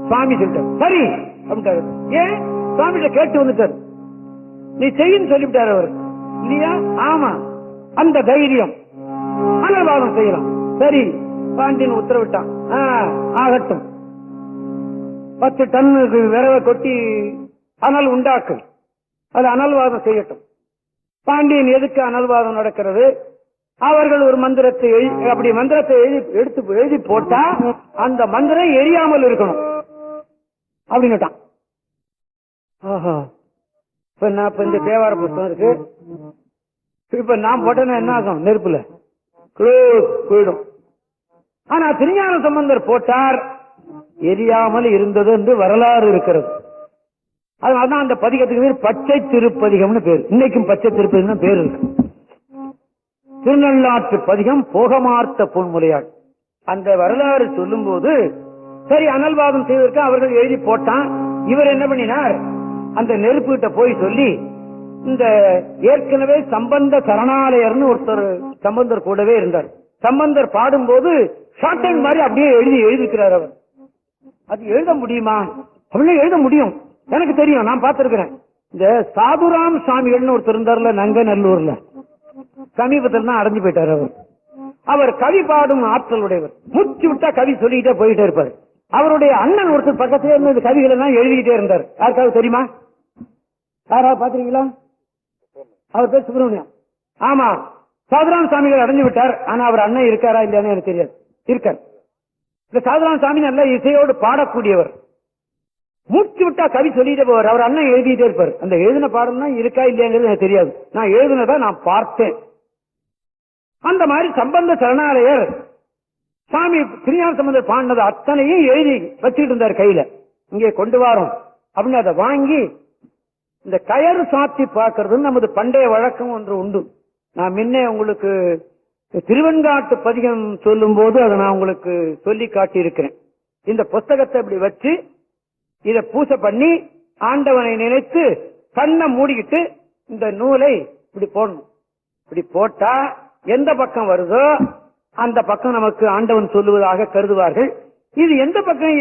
சுவாமி சொல்லிட்டார். சரி அப்படின்ட்டாரு. ஏன் சுவாமிகிட்ட கேட்டு வந்துட்டாரு, நீ செய்யன்னு சொல்லிவிட்டாரு அவர் இல்லையா? ஆமா. அந்த தைரியம் அனல் வாதம் செய்யலாம். சரி, பாண்டியன் உத்தரவிட்டான். ஆகட்டும், 10 டன் விரவை கொட்டி அனல் உண்டாக்கு, அது அனல்வாதம் செய்யட்டும். பாண்டியன் எதுக்கு அனல்வாதம் நடக்கிறது? அவர்கள் ஒரு மந்திரத்தை அப்படி மந்திரத்தை எழுதி போட்டா அந்த மந்திரம் எரியாமல் இருக்கணும் அப்படின்னுட்டான். இப்ப இந்த தேவார புத்தகம் இருக்கு, இப்ப நான் போட்டேன்னா என்ன ஆகும்? நெருப்புல போயிடும். ஆனா திருஞான சம்பந்தர் போட்டார், எரியாமல் இருந்தது என்று வரலாறு இருக்கிறது. அதனாலதான் அந்த பதிகத்துக்கு பேர் பச்சை திருப்பதிகம்னு பேர். இன்னைக்கும் பச்சை திருப்பதிகம் பேர் இருக்கு. திருநள்ளாற்று பதிகம் போகமார்த்த பொன்முறையாள். அந்த வரலாறு சொல்லும் போது சரி அனல்வாதம் செய்வதற்கு அவர்கள் எழுதி போட்டான். இவர் என்ன பண்ணினார், அந்த நெருப்பு கிட்ட போய் சொல்லி, இந்த ஏற்கனவே சம்பந்த சரணாலயர்னு ஒருத்தர் சம்பந்தர் கூடவே இருந்தார். சம்பந்தர் பாடும்போது ஷார்ட் ஹேண்ட் மாதிரி அப்படியே எழுதிக்கிறார் அவர். அது எழுத முடியுமா? அப்படின்னு எழுத முடியும், எனக்கு தெரியும், நான் பார்த்திருக்கிறேன். இந்த சாதுராம் சுவாமிகள்னு ஒருத்தர் இருந்தார்ல நங்கநல்லூர்ல, சமீபத்தில் தான் அடைஞ்சு போயிட்டார் அவர். அவர் கவி பாடும் ஆற்றல் உடையவர். மூச்சு விட்டா கவி சொல்லிக்கிட்டே போயிட்டே இருப்பார். அவருடைய அண்ணன் ஒருத்தர் பக்கத்திலே இருந்து இந்த கவிகளை எல்லாம் எழுதிக்கிட்டே இருந்தார். யாருக்காவது தெரியுமா? யாராவது பாத்திருக்கீங்களா? அவர் பேர் சுப்பிரமணியம். ஆமா, சாதுராம் சுவாமிகள் அடைஞ்சு விட்டார். ஆனா அவர் அண்ணன் இருக்காரா இல்லையானு எனக்கு தெரியாது. இருக்கார். இந்த சாதுராம சாமி நல்ல இசையோடு பாடக்கூடியவர். மூச்சு விட்டா கவி சொல்லிட்டே போவார். அவர் அண்ணன் எழுதிட்டே இருப்பார். அந்த எழுதின பாடம் தான் இருக்கா இல்லையாங்கிறது எனக்கு தெரியாது. நான் எழுதினதா நான் பார்த்தேன். அந்த மாதிரி சம்பந்த சரணாலயர் சாமி திருஞான சம்பந்தர் பாடினது அத்தனையும் எழுதி வச்சுக்கிட்டு இருந்தார் கையில. இங்கே கொண்டு வரோம் அப்படின்னு அதை வாங்கி இந்த கயறு சாத்தி பார்க்கறது நமது பண்டைய வழக்கம் ஒன்று உண்டு. நான் முன்னே உங்களுக்கு திருவெண்காட்டு பதிகம் சொல்லும் போது அதை நான் உங்களுக்கு சொல்லி காட்டி இருக்கிறேன். இந்த புஸ்தகத்தை இப்படி வச்சு இதை பூசை பண்ணி ஆண்டவனை நினைத்து கண்ணை மூடிக்கிட்டு இந்த நூலை இப்படி போடணும். இப்படி போட்டா எந்த பக்கம் வருதோ அந்த பக்கம் நமக்கு ஆண்டவன் சொல்லுவதாக கருதுவார்கள். இது எந்த பக்கம்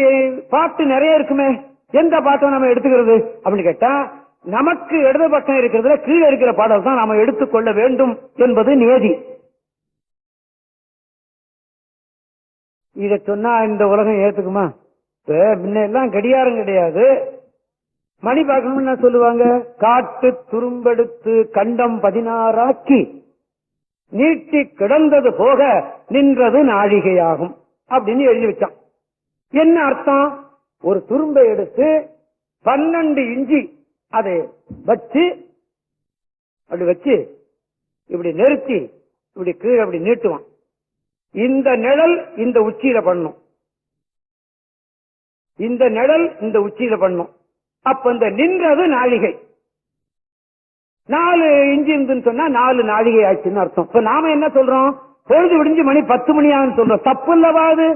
பாட்டு நிறைய இருக்குமே, எந்த பாட்டம் நம்ம எடுத்துக்கிறது அப்படின்னு கேட்டா நமக்கு இடது பக்கம் இருக்கிறதுல கீழே இருக்கிற பாடல் தான் நாம எடுத்துக்கொள்ள வேண்டும் என்பது நியதி. இத சொன்னா இந்த உலகம் ஏத்துக்குமா? முன்ன எல்லாம் கடியாரம் கிடையாது, மணி பார்க்கணும்னு சொல்லுவாங்க. காட்டு துரும்பெடுத்து கண்டம் 16 நீட்டி கிடந்தது போக நின்றது நாழிகையாகும் அப்படின்னு எழுதி வச்சான். என்ன அர்த்தம்? ஒரு துரும்பை எடுத்து 12 இஞ்சி அதை வச்சு அப்படி வச்சு இப்படி நிறுத்தி இப்படி கீழே அப்படி நீட்டுவான். இந்த நிழல் இந்த உச்சியில பண்ணும், இந்த நிழல் இந்த உச்சியில பண்ணும். அப்ப இந்த நின்றது நாழிகை. 4 இஞ்சி இருந்துன்னு சொன்னா 4 நாழிகை ஆச்சுன்னு அர்த்தம். இப்ப நாம என்ன சொல்றோம்? பொழுது விடிஞ்சு மணி 10 மணி ஆகுன்னு சொல்றோம். தப்பு இல்லவா அது?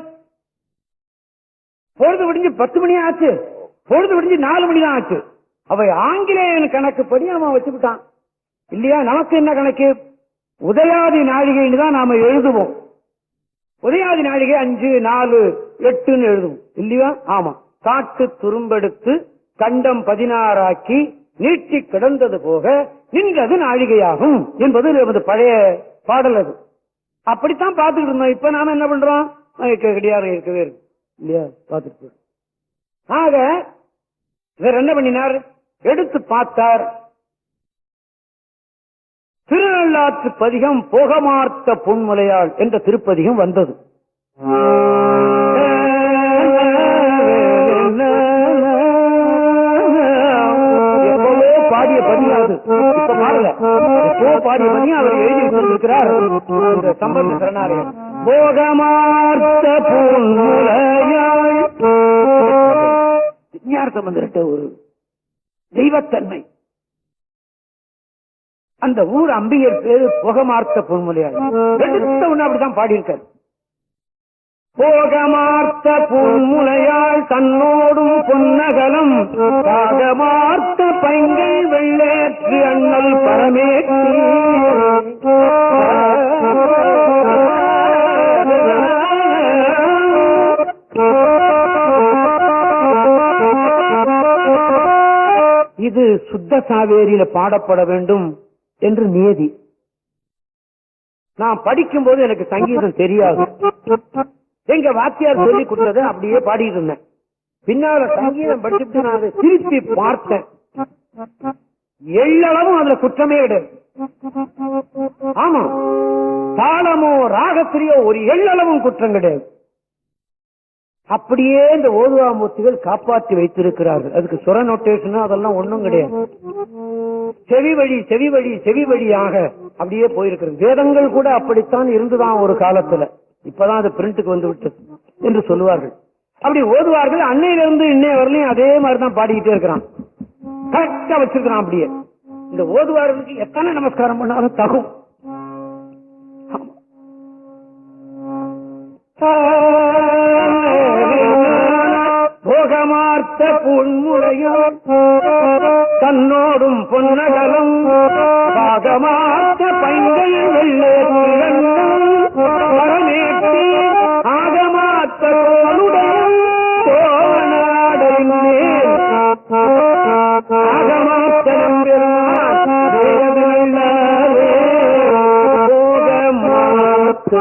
பொழுது விடிஞ்சு 10 மணி ஆச்சு, பொழுது விடிஞ்சு 4 மணி தான் ஆச்சு. அவை ஆங்கிலேயன் கணக்குப்படி அவன் வச்சுக்கிட்டான் இல்லையா? நமக்கு என்ன கணக்கு? உதயாதி நாழிகைன்னு தான் நாம எழுதுவோம். உதயாதி நாழிகை 5, 4, 8ன்னு எழுதுவோம் இல்லையா? ஆமா. காட்டு துரும்பெடுத்து கண்டம் 16 நீட்டி கிடந்தது போக நின்றது நாழிகையாகும் என்பது நமது பழைய பாடல். அது அப்படித்தான் பார்த்துட்டு இருந்தோம். இப்ப நாம என்ன பண்றோம்? கடியாரம் இருக்கவே இருக்கு இல்லையா? பார்த்துட்டு. ஆக இவர் என்ன பண்ணினார்? எடுத்து பார்த்தார். திருநள்ளாற்று பதிகம் போகமார்த்த பொன்முலையாள் என்ற திருப்பதிகம் வந்தது. எப்பவோ பாடிய பதியாது, இப்ப பாடல. எப்போ பாடிய பதியம் அவர் எழுதி கொண்டிருக்கிறார் சம்பந்த சரணாலயம். போகமார்த்த பொன்முலையாள் சம்பந்தர்கிட்ட ஒரு தெய்வத்தன்மை. அந்த ஊர் அம்பிகர் பேரு போகமார்த்த பொன்முலையாள். எடுத்த ஒண்ணு அப்படித்தான் பாடியிருக்கார். போகமார்த்த பொன்முலையாள் தன்னோடும் பொன்னகலம் பாகமார்த்த பைங்கை வெள்ளேற்று அண்ணல் பரமேற்றி இது சுத்த சாவேரியில பாடப்பட வேண்டும் என்று நியதி. நான் படிக்கும் போது எனக்கு சங்கீதம் தெரியாது. எங்க வாத்தியார் சொல்லி கொடுத்ததை அப்படியே பாடிட்டு இருந்தேன். பின்னால சங்கீதம் படிச்சுட்டு நான் அதை திருப்பி பார்த்தேன். எள்ளளவும் அதுல குற்றமே கிடையாது. ஆமா, தாளமோ ராகத்திலேயோ ஒரு எள்ளளவும் குற்றம் கிடையாது. அப்படியே இந்த ஓதுவாமூர்த்திகள் காப்பாற்றி வைத்திருக்கிறார்கள். அதுக்கு சுர நோட்டேஷன் அதெல்லாம் ஒண்ணும் கிடையாது. செவி வழி செவி வழி செவி வழியாக அப்படியே போயிருக்கிறது. வேதங்கள் கூட அப்படித்தான் இருந்துதான் ஒரு காலத்துல. இப்பதான் அது பிரிண்ட்டுக்கு வந்து விட்டது என்று சொல்லுவார்கள். அப்படி ஓதுவார்கள். அன்னையிலிருந்து இன்னைய வரலையும் அதே மாதிரிதான் பாடிக்கிட்டே இருக்கிறான். கரெக்டா வச்சிருக்கிறான். அப்படியே இந்த ஓதுவார்களுக்கு எத்தனை நமஸ்காரம் பண்ணாலும் தகும். போகமார்த்த பொன்முலையோ தன்னோடும் பொன்னகலம் பாகமார்த்த பைங்கள் வெள்ளேற்றி ஆகமார்த்த கோனுடன் கோவனாடை மேல் ஆகமார்த்த போகமார்த்த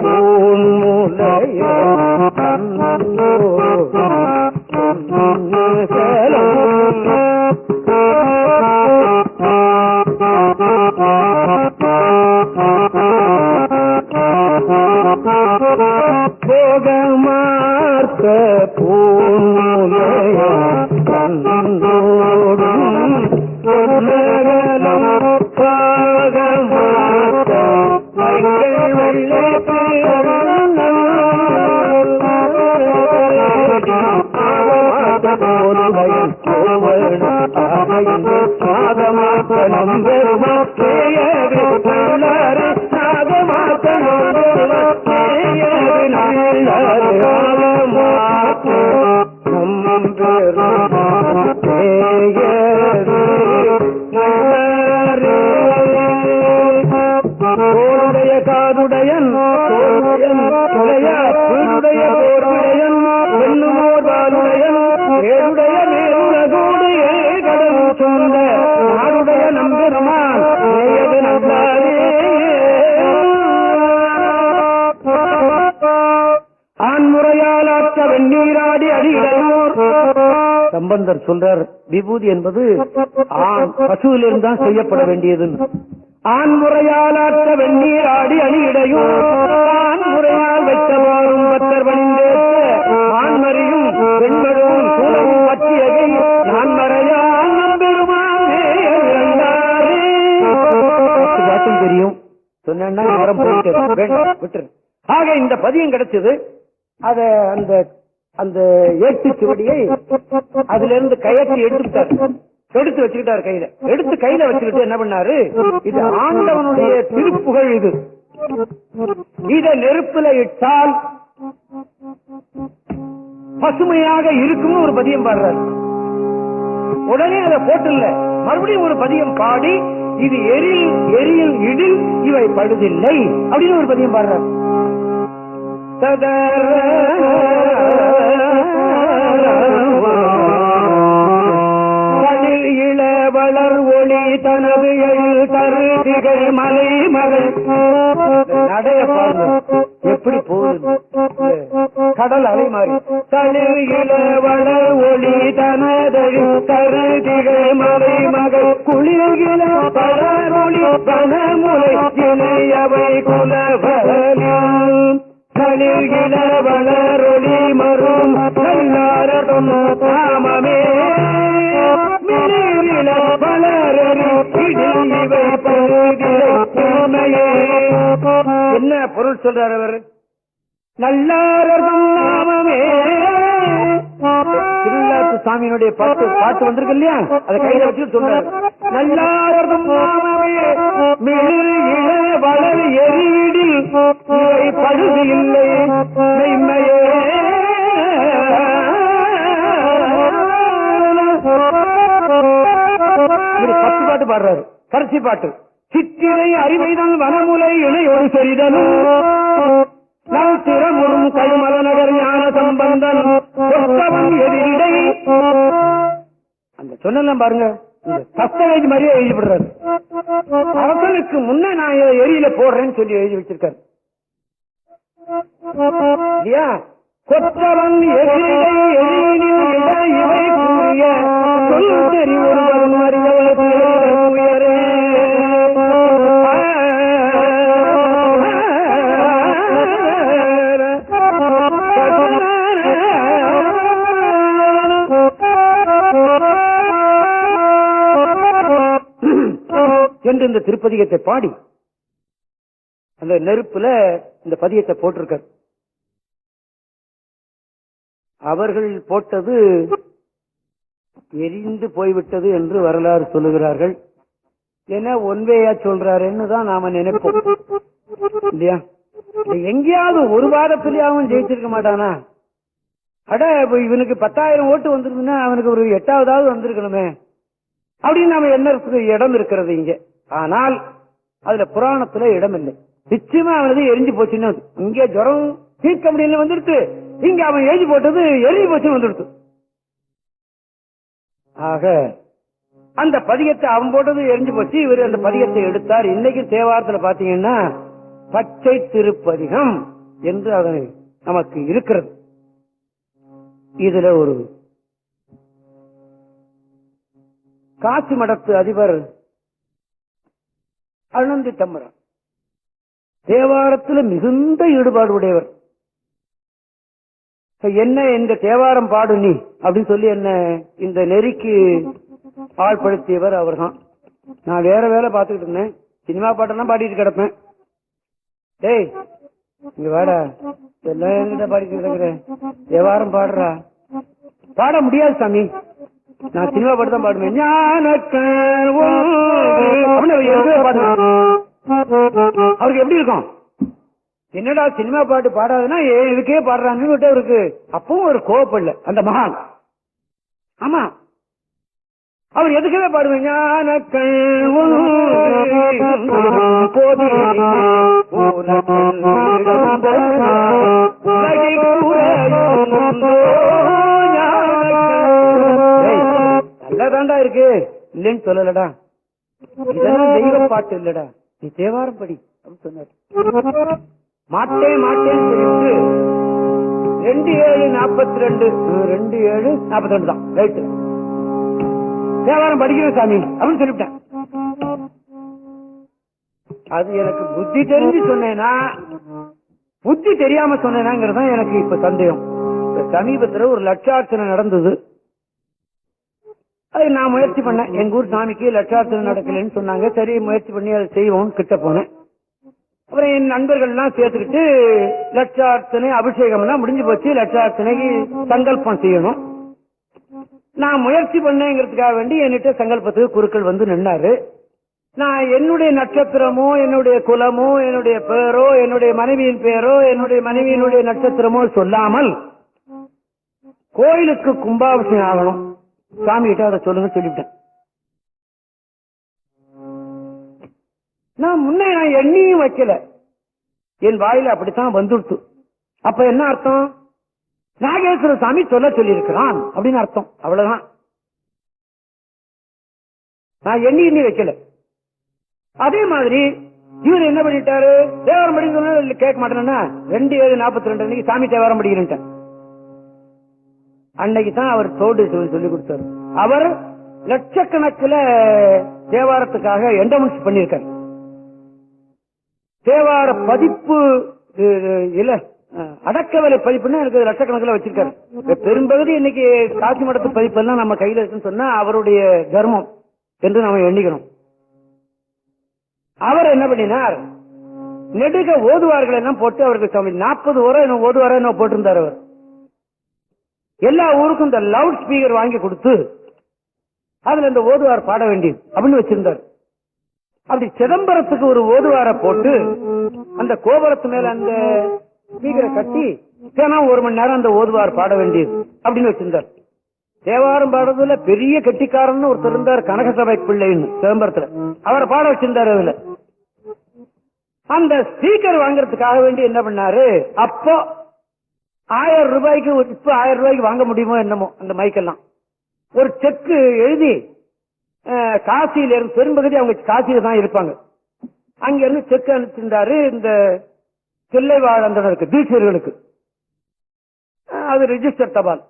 பொன்முலையோ போகமார்த்த காதுடையன் பெண்ணுமோர்வாளுடையன் ஏழுடைய மேலுலகோடு கடவுள் சொந்த நாடுடைய நம்பெருமான் நல்லாரே. ஆண்முறையால் ஆற்ற வெந்நீராடி அடியிடையோர் சம்பந்தர் சொல்றார், விபூதி என்பது ஆண் பசுவிலிருந்து தான் செய்யப்பட வேண்டியது. ஆண்முறையால் ஆற்ற வெந்நீர் ஆடி அணியிடையும் ஆண்முறையால் வைத்தவாறும் பத்தர் பணிந்தேற்ற ஆண்மறியும் பெண்களும் சூழவும் பற்றியதை நான் மறையால் நம்பெருமானே தெரியும் சொன்னா நேரம் போயிட்டு. ஆக இந்த பதியம் கிடைச்சது. அத அந்த அந்த ஏட்டு சுவடியை அதுல இருந்து கயற்றி எடுத்து வச்சுக்கிட்டாரு கையில. எடுத்து கையில வச்சுக்கிட்டு என்ன பண்ணாரு, இது ஆண்டவனுடைய திருப்புகழ், இது இத நெருப்புல இட்டால் பசுமையாக இருக்கும் ஒரு பதியம் பாடுறாரு. உடனே அதை போட்டுல மறுபடியும் ஒரு பதியம் பாடி, இது எரியில் இடில் இவை படுதில்லை அப்படின்னு ஒரு பதியம் பாடுறாரு. வளர் ஒளி தனது எழில் கருதிகள் மலை மகள் நடைய பாருங்க எப்படி போகுது, கடல் அலை மாறி. தளிர் இள வளர் ஒளி தனதழி கருதிகள் மலை மகள் குளிர்கில பலர் ஒளி பனமுலை இணையவை குலவலில் தளிர்கில வளரொளி மரும் நல்லாரதும் காமமே என்ன பொருள் சொல்றார் அவர்? நல்லாரதும் நாமமே. திருவிழாத்து சாமியினுடைய பாட்டு வந்திருக்கு இல்லையா, அதை கையில வச்சு சொல்றாரு. நல்லாரதும் நாமமே மிளிர் இள வளர் எரியிடில் இவை பழுது இல்லை மெய்மையே. பத்து பாட்டு பாடுறாரு, கடைசி பாட்டு. சித்திரை அறிவைதன் வனமுலை இணையொரு சரிதனும் நல் திறமுறும் கழுமல நகர் ஞான சம்பந்தன் எதிரிடை. அந்த சொன்னெல்லாம் பாருங்க, தஸ்தவேஜ் மாதிரியே எழுதி விடுறாரு. அரசனுக்கு முன்ன நான் எரியில போடுறேன்னு சொல்லி எழுதி வச்சிருக்காரு இல்லையா? கொற்றவன் எதிரிடை எரியினில் இவை கூறிய சொல் தெரி ஒருவரும் அறியவர் உயரே. என்று இந்த திருப்பதிகத்தை பாடி அந்த நெருப்புல இந்த பதியத்தை போட்டிருக்கார். அவர்கள் போட்டது எரிந்து போய்விட்டது என்று வரலாறு சொல்லுகிறார்கள். ஏன்னா ஒன்வேயா சொல்றாருன்னு தான் நாம நினைப்போம் இல்லையா? எங்கேயாவது ஒரு வாரத்திலேயாவும் ஜெயிச்சிருக்க மாட்டானா? அட இவனுக்கு 10,000 ஓட்டு வந்திருக்குன்னா அவனுக்கு ஒரு 8வது வந்திருக்கணுமே அப்படின்னு நாம என்ன இடம் இருக்கிறது இங்க. ஆனால் அதுல புராணத்துல இடம் இல்லை. நிச்சயமா அவனது எரிஞ்சு போச்சுன்னு இங்க ஜுரம் தீர்க்க முடியல வந்துடுத்து, இங்க அவன் எழுதி போட்டது எரிஞ்சு போச்சுன்னு வந்துடுத்து. ஆக அந்த பதிகத்தை அவன் போட்டது எரிஞ்சு போச்சு, இவர் அந்த பதிகத்தை எடுத்தார். இன்னைக்கு தேவாரத்துல பாத்தீங்கன்னா பச்சை திருப்பதிகம் என்று அது நமக்கு இருக்கிறது. இதுல ஒரு காசி மடத்து அதிபர் அனந்தி தம்பரம் தேவாரத்தில் மிகுந்த ஈடுபாடு உடையவர். என்ன இந்த தேவாரம் பாடு நீ அப்படின்னு சொல்லி என்ன இந்த நெறிக்கு ஆள்படுத்தியவர் அவர் தான். நான் வேற வேலை பார்த்துக்கிட்டு இருந்தேன், சினிமா பாட்டெல்லாம் பாடிட்டு கிடப்பேன். டேய் இங்க வாடா, எல்லாம் என்கிட்ட பாடிட்டு கிடக்குறேன், தேவாரம் பாடுறா. பாட முடியாது சாமி, நான் சினிமா பாட்டு தான் பாடுவேன். அவருக்கு எப்படி இருக்கும், என்னடா சினிமா பாட்டு பாடாதுன்னா இதுக்கே பாடுறான்னு இருக்கு. அப்பவும் ஒரு கோவப்படல அந்த மகான். ஆமா, அவர் எதுக்கவே பாடுவேன். நல்லதாண்டா இருக்கு, இல்லைன்னு சொல்லலடா, இதெல்லாம் தெய்வ பாட்டு இல்லடா, நீ தேவாரம் படி அப்படின்னு சொன்னார். மாட்டேன் மாட்டேன்னு சொல்லிட்டு 2742 2742 தான் ரைட்டு, தேவாரம் படிக்கிறேன் சாமி அப்படின்னு சொல்லிவிட்டேன். அது எனக்கு புத்தி தெரிஞ்சு சொன்னேனா புத்தி தெரியாம சொன்னேனாங்கிறது தான் எனக்கு இப்ப சந்தேகம். சமீபத்துல ஒரு லட்சார்ச்சனை நடந்தது, அது நான் முயற்சி பண்ணேன். எங்க ஊர் சாமிக்கு லட்சார்ச்சனை நடக்கலன்னு சொன்னாங்க. சரி முயற்சி பண்ணி அதை செய்வோம் கிட்ட போனேன். அப்புறம் என் நண்பர்கள் எல்லாம் சேர்த்துக்கிட்டு லட்சார்ச்சனை அபிஷேகம் எல்லாம் முடிஞ்சு போச்சு. லட்சார்ச்சனைக்கு சங்கல்பம் செய்யணும். நான் முயற்சி பண்ணேங்கிறதுக்காக வேண்டி என்கிட்ட சங்கல்பத்துக்கு குருக்கள் வந்து நின்னாரு. நான் என்னுடைய நட்சத்திரமோ என்னுடைய குலமோ என்னுடைய பேரோ என்னுடைய மனைவியின் பேரோ என்னுடைய மனைவியினுடைய நட்சத்திரமோ சொல்லாமல் கோயிலுக்கு கும்பாபிஷேகம் ஆகணும் சாமி கிட்ட அதை சொல்லுங்க சொல்லிவிட்டேன். நான் முன்னே நான் எண்ணியும் வைக்கல, என் வாயில அப்படித்தான் வந்துடுச்சு. அப்ப என்ன அர்த்தம், நாகேஸ்வர சாமி சொல்ல சொல்லி இருக்கிறான் அப்படின்னு அர்த்தம். அவ்வளவுதான். நான் எண்ணி வைக்கல. அதே மாதிரி இவர் என்ன பண்ணிட்டாரு, தேவாரம் படி சொன்ன கேட்க மாட்டேன்னா 2742 அன்னைக்கு சாமி தேவாரம் படிக்கிறேன். அன்னைக்கு தான் அவர் தோடு சொல்லி கொடுத்தாரு. அவர் லட்சக்கணக்கில் தேவாரத்துக்காக எண்டமெண்ட்ஸ் பண்ணியிருக்காரு. தேவார பதிப்பு இல்ல அடக்கவிலை பதிப்புன்னா எனக்கு லட்சக்கணக்கில் வச்சிருக்காரு. பெரும்பகுதி இன்னைக்கு காசி மடத்து பதிப்பு எல்லாம் நம்ம கையில இருக்குன்னு சொன்னா அவருடைய தர்மம் என்று நாம எண்ணிக்கணும். அவர் என்ன பண்ணினார், நெடுக ஓதுவார்கள் எல்லாம் போட்டு அவருக்கு 40 ஓதுவாரோ என்ன போட்டிருந்தார். அவர் எல்லா ஊருக்கும் இந்த லவுட் ஸ்பீக்கர் வாங்கி கொடுத்து அதுல இந்த ஓதுவார் பாட வேண்டியது அப்படின்னு வச்சிருந்தார். அப்படி சிதம்பரத்துக்கு ஒரு ஓதுவார போட்டு அந்த கோபுரத்து மேல அந்த ஸ்பீக்கரை கட்டி 1 மணி நேரம் அந்த ஓதுவார் பாட வேண்டியது அப்படின்னு வச்சிருந்தார். தேவாரம் பாடுறதுல பெரிய கெட்டிக்காரன்னு ஒருத்தர் இருந்தார், கனகசபை பிள்ளைன்னு சிதம்பரத்துல. அவரை பாட வச்சிருந்தாரு. அதுல அந்த ஸ்பீக்கர் வாங்கறதுக்காக வேண்டி என்ன பண்ணாரு, அப்போ 1000 ரூபாய்க்கு, இப்ப 1000 ரூபாய்க்கு வாங்க முடியுமோ என்னமோ அந்த மைக்கெல்லாம், ஒரு செக்கு எழுதி காசியில இருந்து, பெரும்பகுதி அவங்க காசியில தான் இருப்பாங்க, அங்க இருந்து செக் அனுப்பிச்சிருந்தாரு இந்த தில்லைவாழந்தனருக்கு, தீட்சர்களுக்கு. அது ரிஜிஸ்டர் தபால்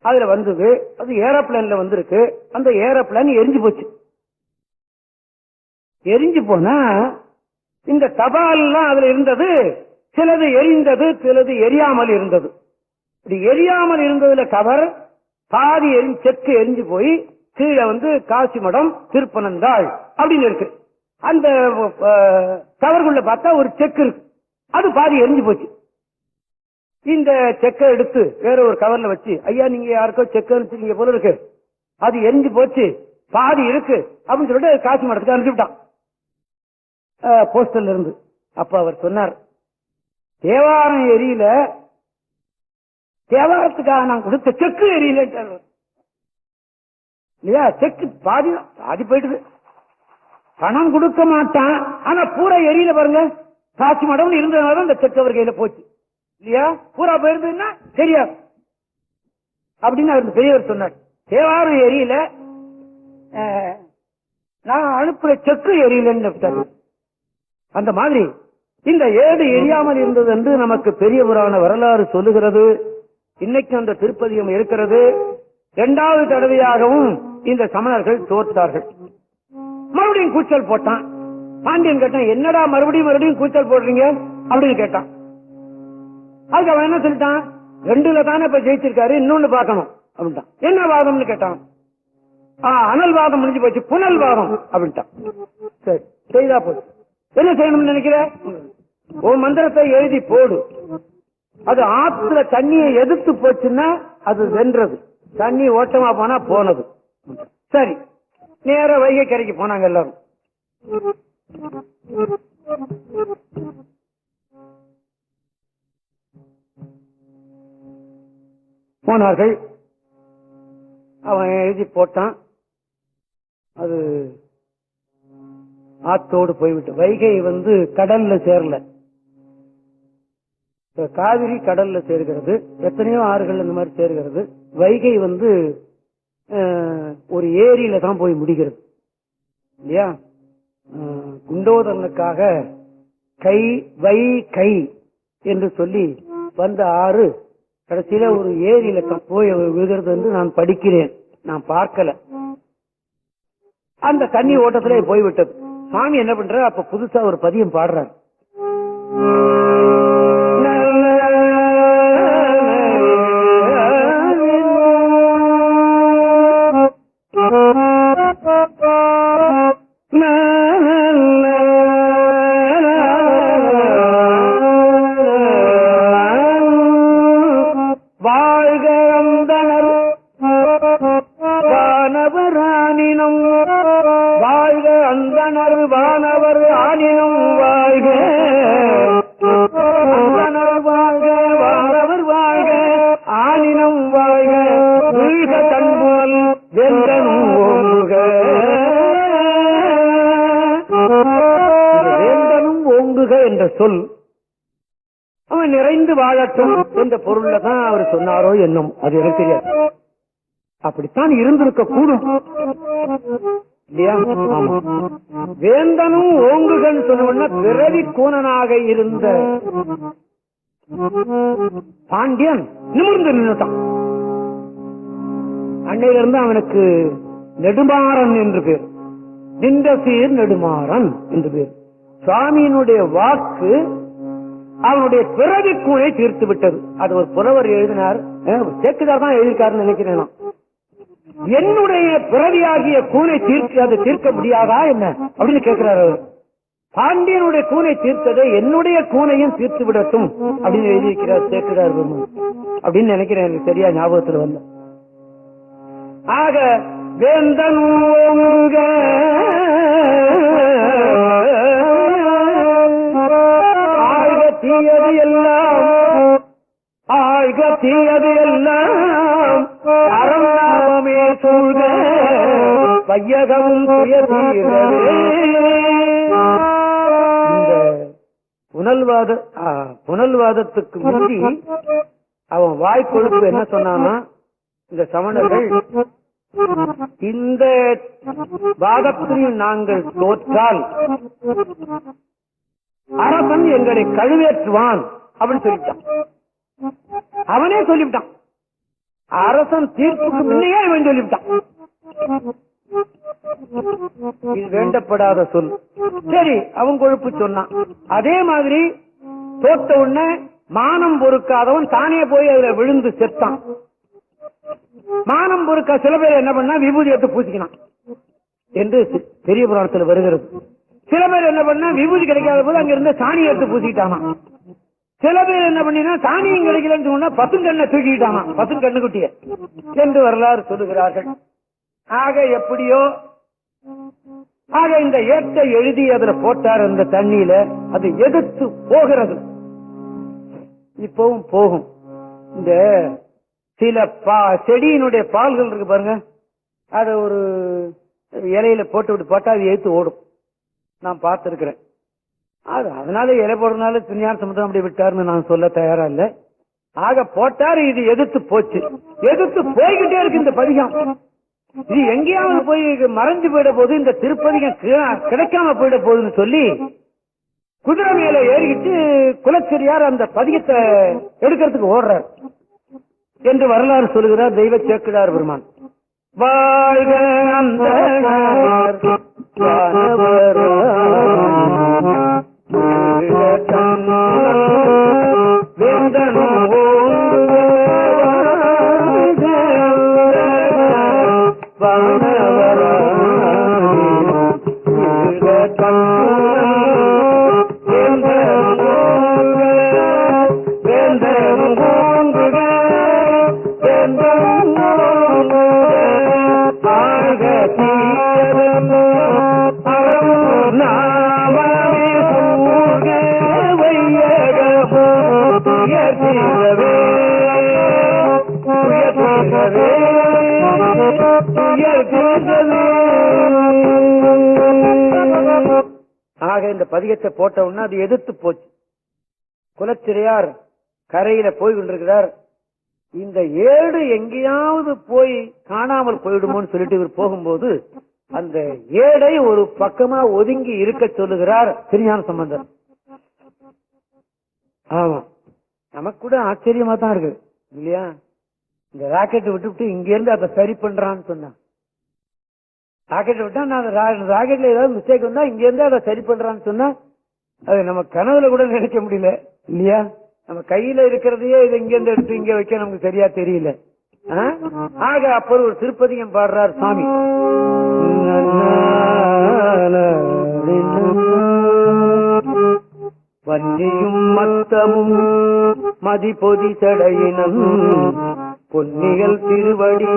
அதுல வந்தது. அது ஏரோப்ளேன்ல வந்திருக்கு. அந்த ஏரோப்ளேன் எரிஞ்சு போச்சு. எரிஞ்சு போனா இந்த தபால் எல்லாம் அதுல இருந்தது, சிலது எரிந்தது, சிலது எரியாமல் இருந்தது. இப்படி எரியாமல் இருந்ததுல கவர் பாதி செக்கு எரிஞ்சு போய் கீழே வந்து காசி மடம் திருப்பனந்தாள் அப்படின்னு இருக்கு. அந்த கவர்குள்ள பார்த்தா ஒரு செக் இருக்கு, அது பாதி எரிஞ்சு போச்சு. இந்த செக்கை எடுத்து வேற ஒரு கவர்ல வச்சு, ஐயா நீங்க யாருக்கோ செக் அனுப்பிச்சீங்க போல இருக்கு, அது எரிஞ்சு போச்சு, பாதி இருக்கு அப்படின்னு சொல்லிட்டு காசி மடத்துக்கு அனுப்பிவிட்டான் போஸ்டர்ல இருந்து. அப்ப அவர் சொன்னார், தேவாரம் எரியல, தேவாரத்துக்காக நான் கொடுத்த செக்கு எரியல இல்லையா, செக்கு பாதி பாதி போயிடுது. பணம் கொடுக்க மாட்டான், ஆனா பூரா எரியல பாருங்க. காசி மடம் இருந்ததுனால இந்த செக்கு அவர் கையில போச்சு இல்லையா, பூரா போயிருந்ததுன்னா தெரியாது அப்படின்னு அவர் பெரியவர் சொன்னார். தேவாரம் எரியல, நான் அனுப்புற செக்கு எரியலன்னு. அந்த மாதிரி இந்த ஏடு எரியாமல் இருந்தது என்று நமக்கு பெரிய புராண வரலாறு சொல்லுகிறது. இன்னைக்கு அந்த திருப்பதிகம் இருக்கிறது. 2வது தடவையாகவும் இந்த சமணர்கள் தோற்றார்கள். மறுபடியும் கூச்சல் போட்டான். பாண்டியன் கேட்டான், என்னடா மறுபடியும் கூச்சல் போடுறீங்க அப்படின்னு கேட்டான். அதுக்கு அவன் என்ன சொல்லிட்டான், 2ல தானே இப்ப ஜெயிச்சிருக்காரு, இன்னொன்னு பார்க்கணும் அப்படின்ட்டான். என்ன வாதம்னு கேட்டான். அனல் வாதம் முடிஞ்சு போச்சு, புனல் வாதம் அப்படின்ட்டான். சரி செய்தா போச்சு. என்ன செய்யணும்னு நினைக்கிற? உன் மந்திரத்தை எழுதி போடு. அது ஆத்துல தண்ணியை எதிர்த்து போச்சுன்னா அது வென்றது, தண்ணி ஓட்டமா போனா போனது. சரி, நேர வைகை கரைக்கு போனாங்க எல்லாரும். போனார்கள், அவன் எழுதி போட்டான். அது ஆத்தோடு போய்விட்டு, வைகை கடல்ல சேரல. காவிரி கடல்ல சேர்கிறது, எத்தனையோ ஆறுகள் இந்த மாதிரி சேர்கிறது. வைகை ஒரு ஏரியில தான் போய் முடிகிறது இல்லையா? குண்டோதரனுக்காக கை வை கை என்று சொல்லி வந்த ஆறு கடைசியில ஒரு ஏரியில போய் விழுகிறது என்று நான் படிக்கிறேன், நான் பார்க்கல. அந்த தண்ணி ஓட்டத்திலே போய்விட்டது. சாமி என்ன பண்ற, அப்ப புதுசா ஒரு பதியம் பாடுறார். என்ற சொல் அவன் நிறைந்து வாழட்டும் என்ற பொருள்ல தான் அவர் சொன்னாரோ என்னும், அது எனக்கு தெரியாது. அப்படித்தான் இருந்திருக்க கூடும் இல்லையா? வேந்தனும் ஓங்குகன்னு சொன்ன பிறவி கூனனாக இருந்த பாண்டியன் நிமிர்ந்து நின்றுட்டான். அன்னையிலிருந்து அவனுக்கு நெடுமாறன் என்று பேர், நின்ற சீர் நெடுமாறன் என்று பேர். சுவாமியினுடைய வாக்கு அவனுடைய பிறவி கூனை தீர்த்து விட்டது. அது ஒரு புலவர் எழுதினார், சேக்குதார் தான் எழுதியிருக்காருன்னு நினைக்கிறேன். என்னுடைய பிறவியாகிய கூனை தீர்க்க முடியாதா என்ன அப்படின்னு கேட்கிறார் அவர். பாண்டியனுடைய கூனை தீர்த்ததை என்னுடைய கூனையும் தீர்த்து விடட்டும் அப்படின்னு எழுதியிருக்கிறார் சேக்குதார் அப்படின்னு நினைக்கிறேன், எனக்கு சரியா ஞாபகத்தில் வந்த. ஆக வேந்தன் தீயது எல்லாம் ஆழ்க தீயது எல்லாம் அறநாமமே சூழ்க வையகமும் இந்த புனல்வாதத்துக்கு முந்தி அவன் வாய்க்கொழுப்பு என்ன சொன்னான்னா, இந்த சமணர்கள் இந்த வாதத்தில் நாங்கள் தோற்றால் அரசன் எங்களை கழுவேற்றுவான் அப்படின்னு சொல்லிட்டான். அவனே சொல்லிவிட்டான், அரசன் தீர்ப்புக்கு முன்னையே அவன் சொல்லிவிட்டான். இது வேண்டப்படாத சொல். சரி, அவன் கொழுப்பு சொன்னான். அதே மாதிரி தோற்ற உடனே மானம் பொறுக்காதவன் தானே போய் அதுல விழுந்து செத்தான். மானம் பொறுக்க சில பேர் என்ன பண்ணா, விபூதி எடுத்து பூசிக்கணும் என்று பெரிய புராணத்தில் வருகிறது. சில பேர் என்ன பண்ணா, விபூதி கிடைக்காத போது அங்க இருந்த சாணி எடுத்து பூசிக்கிட்டானா. சில பேர் என்ன பண்ணினா, சாணியும் கிடைக்கலன்னு சொன்னா பசுங்கண்ணை தூக்கிட்டானா, பசுங்கண்ணுக்குட்டிய என்று வரலாறு சொல்லுகிறார்கள். ஆக எப்படியோ இந்த ஏட்டை எழுதி அதுல போட்டார் அந்த தண்ணியில, அது எதிர்த்து போகிறது. இப்பவும் போகும். இந்த சில செடியினுடைய பால்கள் இருக்கு பாருங்க, அதை ஒரு இலையில போட்டா அது எடுத்து ஓடும். நான் பார்த்திருக்கிறேன். அதனால இலை போடுறதுனால திருஞான சமுத்திரம் அப்படி விட்டாருன்னு நான் சொல்ல தயாரா இல்ல. ஆக போட்டாரு, இது எதிர்த்து போச்சு. எதிர்த்து போய்கிட்டே இருக்கு இந்த பதிகம். இது எங்கேயாவது போய் மறைஞ்சு போயிட போது, இந்த திருப்பதிகம் கிடைக்காம போயிட போகுதுன்னு சொல்லி குதிரை மேல ஏறிக்கிட்டு குலச்செரியார் அந்த பதிகத்தை எடுக்கிறதுக்கு ஓடுறார் என்று வரலாறு சொல்லுகிறார் தெய்வ சேக்கிழார் பெருமான். வாழ்க அந்த வேந்தனும் ஆக இந்த பதிகத்தை போட்ட உடனே அது எதிர்த்து போச்சு. குலச்சிறையார் கரையில போய் கொண்டிருக்கிறார். இந்த ஏடு எங்கேயாவது போய் காணாமல் போயிடுமோன்னு சொல்லிட்டு இவர் போகும்போது அந்த ஏடை ஒரு பக்கமா ஒதுங்கி இருக்க சொல்லுகிறார் திருஞான சம்பந்தர். ஆமா, நமக்கு கூட ஆச்சரியமா தான் இருக்கு இல்லையா? இந்த ராக்கெட்டை விட்டு இங்க இருந்து அதை சரி பண்றான்னு சொன்னான். ராக்கெட்டை விட்டா நான் ராக்கெட்ல ஏதாவது மிஸ்டேக் வந்தா இங்க இருந்து அதை சரி பண்றான்னு சொன்னா அது நம்ம கனவுல கூட நினைக்க முடியல இல்லையா? நம்ம கையில இருக்கிறதையே இதை இங்க இருந்து எடுத்து இங்க வைக்க நமக்கு சரியா தெரியல. ஆக அப்போ ஒரு திருப்பதிகம் பாடுறார் சாமி. வஞ்சியும் மத்தமும் மதிபொதி சடையினம் பொன்னிகள் திருவடி